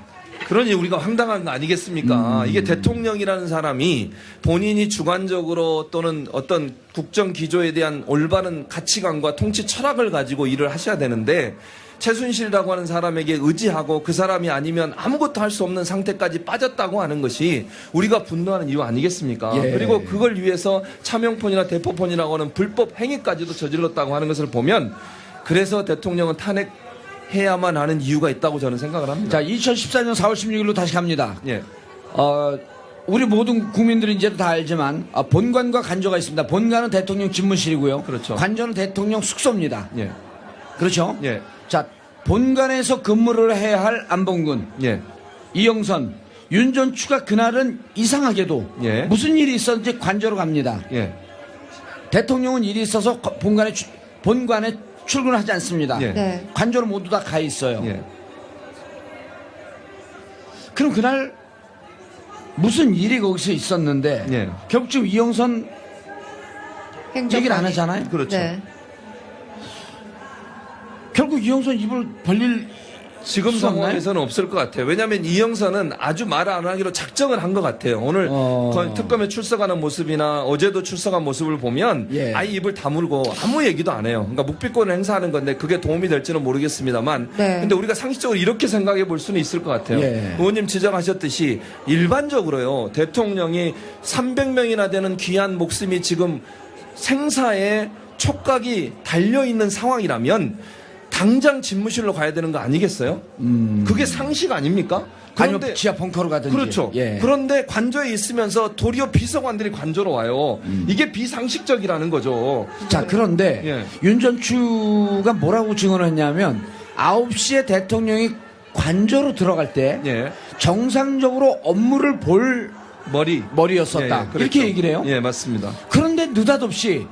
그러니 우리가 황당한 거 아니겠습니까? 이게 대통령이라는 사람이 본인이 주관적으로 또는 어떤 국정 기조에 대한 올바른 가치관과 통치 철학을 가지고 일을 하셔야 되는데 최순실이라고 하는 사람에게 의지하고 그 사람이 아니면 아무것도 할 수 없는 상태까지 빠졌다고 하는 것이 우리가 분노하는 이유 아니겠습니까?
예.
그리고 그걸 위해서 차명폰이나 대포폰이라고 하는 불법 행위까지도 저질렀다고 하는 것을 보면 그래서 대통령은 탄핵해야만 하는 이유가 있다고 저는 생각을 합니다.
자, 2014년 4월 16일로 다시 갑니다.
예.
우리 모든 국민들은 이제 다 알지만 본관과 관저가 있습니다. 본관은 대통령 집무실이고요.
그렇죠.
관저는 대통령 숙소입니다.
예.
그렇죠?
예.
자, 본관에서 근무를 해야 할 안봉근,
예.
이영선, 윤 전 추가 그날은 이상하게도
예.
무슨 일이 있었는지 관저로 갑니다.
예.
대통령은 일이 있어서 본관에 출근하지 않습니다.
예.
네.
관저로 모두 다 가 있어요.
예.
그럼 그날 무슨 일이 거기서 있었는데
예.
결국 지금 이영선 얘기를 안 하잖아요.
그렇죠.
네.
결국 이영선 입을 벌릴
지금
수 없나요?
상황에서는 없을 것 같아요. 왜냐하면 이영선은 아주 말 안 하기로 작정을 한 것 같아요. 오늘 특검에 출석하는 모습이나 어제도 출석한 모습을 보면
예.
아예 입을 다물고 아무 얘기도 안 해요. 그러니까 묵비권을 행사하는 건데 그게 도움이 될지는 모르겠습니다만
네.
근데 우리가 상식적으로 이렇게 생각해 볼 수는 있을 것 같아요.
예.
의원님 지적하셨듯이 일반적으로요. 대통령이 300명이나 되는 귀한 목숨이 지금 생사에 촉각이 달려있는 상황이라면 당장 집무실로 가야 되는 거 아니겠어요? 그게 상식 아닙니까?
아니면 지하 벙커로 가든지.
그렇죠.
예.
그런데 관저에 있으면서 도리어 비서관들이 관저로 와요. 이게 비상식적이라는 거죠.
자, 그런데
예.
윤전추가 뭐라고 증언을 했냐면 9시에 대통령이 관저로 들어갈 때
예.
정상적으로 업무를 볼 머리였었다.
예, 그랬죠.
이렇게 얘기를 해요.
예, 맞습니다.
그런데 느닷없이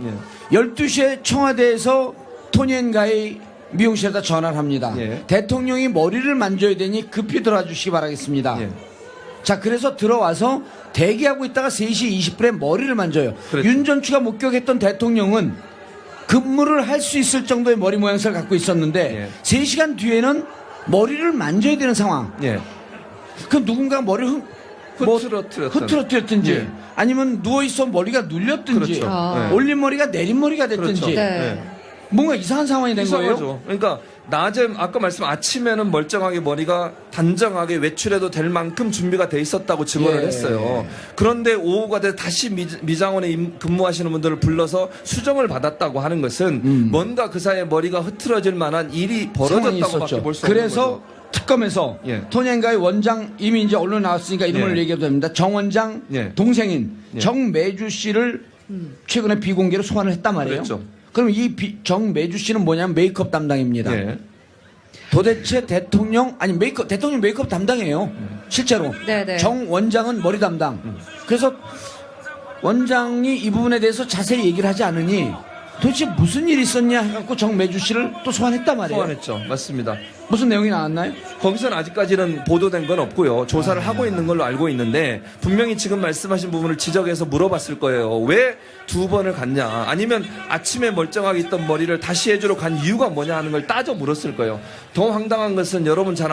예.
12시에 청와대에서 토니앤가이 미용실에다 전화를 합니다.
예.
대통령이 머리를 만져야 되니 급히 들어와 주시기 바라겠습니다.
예.
자, 그래서 들어와서 대기하고 있다가 3시 20분에 머리를 만져요.
그랬죠.
윤전추가 목격했던 대통령은 근무를 할 수 있을 정도의 머리 모양새를 갖고 있었는데
예.
3시간 뒤에는 머리를 만져야 되는 상황.
예.
그 누군가 머리를 흐트러뜨렸든지
예.
아니면 누워있어 머리가 눌렸든지
그렇죠.
아.
예.
올린 머리가 내린 머리가 됐든지
그렇죠.
네.
뭔가 이상한 상황이 된 거예요.
이상하죠. 그러니까 낮에 아까 말씀 아침에는 멀쩡하게 머리가 단정하게 외출해도 될 만큼 준비가 돼 있었다고 증언을
예.
했어요. 그런데 오후가 돼 다시 미장원에 근무하시는 분들을 불러서 수정을 받았다고 하는 것은 뭔가 그 사이에 머리가 흐트러질 만한 일이
상황이
벌어졌다고밖에
있었죠.
볼 수 없는
그래서
거죠.
특검에서
예.
토니앤가이 원장 이미 이제 언론 나왔으니까 이름을
예.
얘기해도 됩니다. 정 원장
예.
동생인
예.
정매주 씨를 최근에 비공개로 소환을 했단 말이에요.
그랬죠.
그럼 이 정매주 씨는 뭐냐면 메이크업 담당입니다.
예.
도대체 대통령 대통령 메이크업 담당이에요. 실제로.
네네.
정 원장은 머리 담당. 그래서 원장이 이 부분에 대해서 자세히 얘기를 하지 않으니 도대체 무슨 일이 있었냐 해갖고 정매주 씨를 또 소환했단 말이에요.
소환했죠. 맞습니다.
무슨 내용이 나왔나요?
거기서는 아직까지는 보도된 건 없고요. 조사를 하고 있는 걸로 알고 있는데 분명히 지금 말씀하신 부분을 지적해서 물어봤을 거예요. 왜 2번을 갔냐? 아니면 아침에 멀쩡하게 있던 머리를 다시 해주러 간 이유가 뭐냐 하는 걸 따져 물었을 거예요. 더 황당한 것은 여러분 잘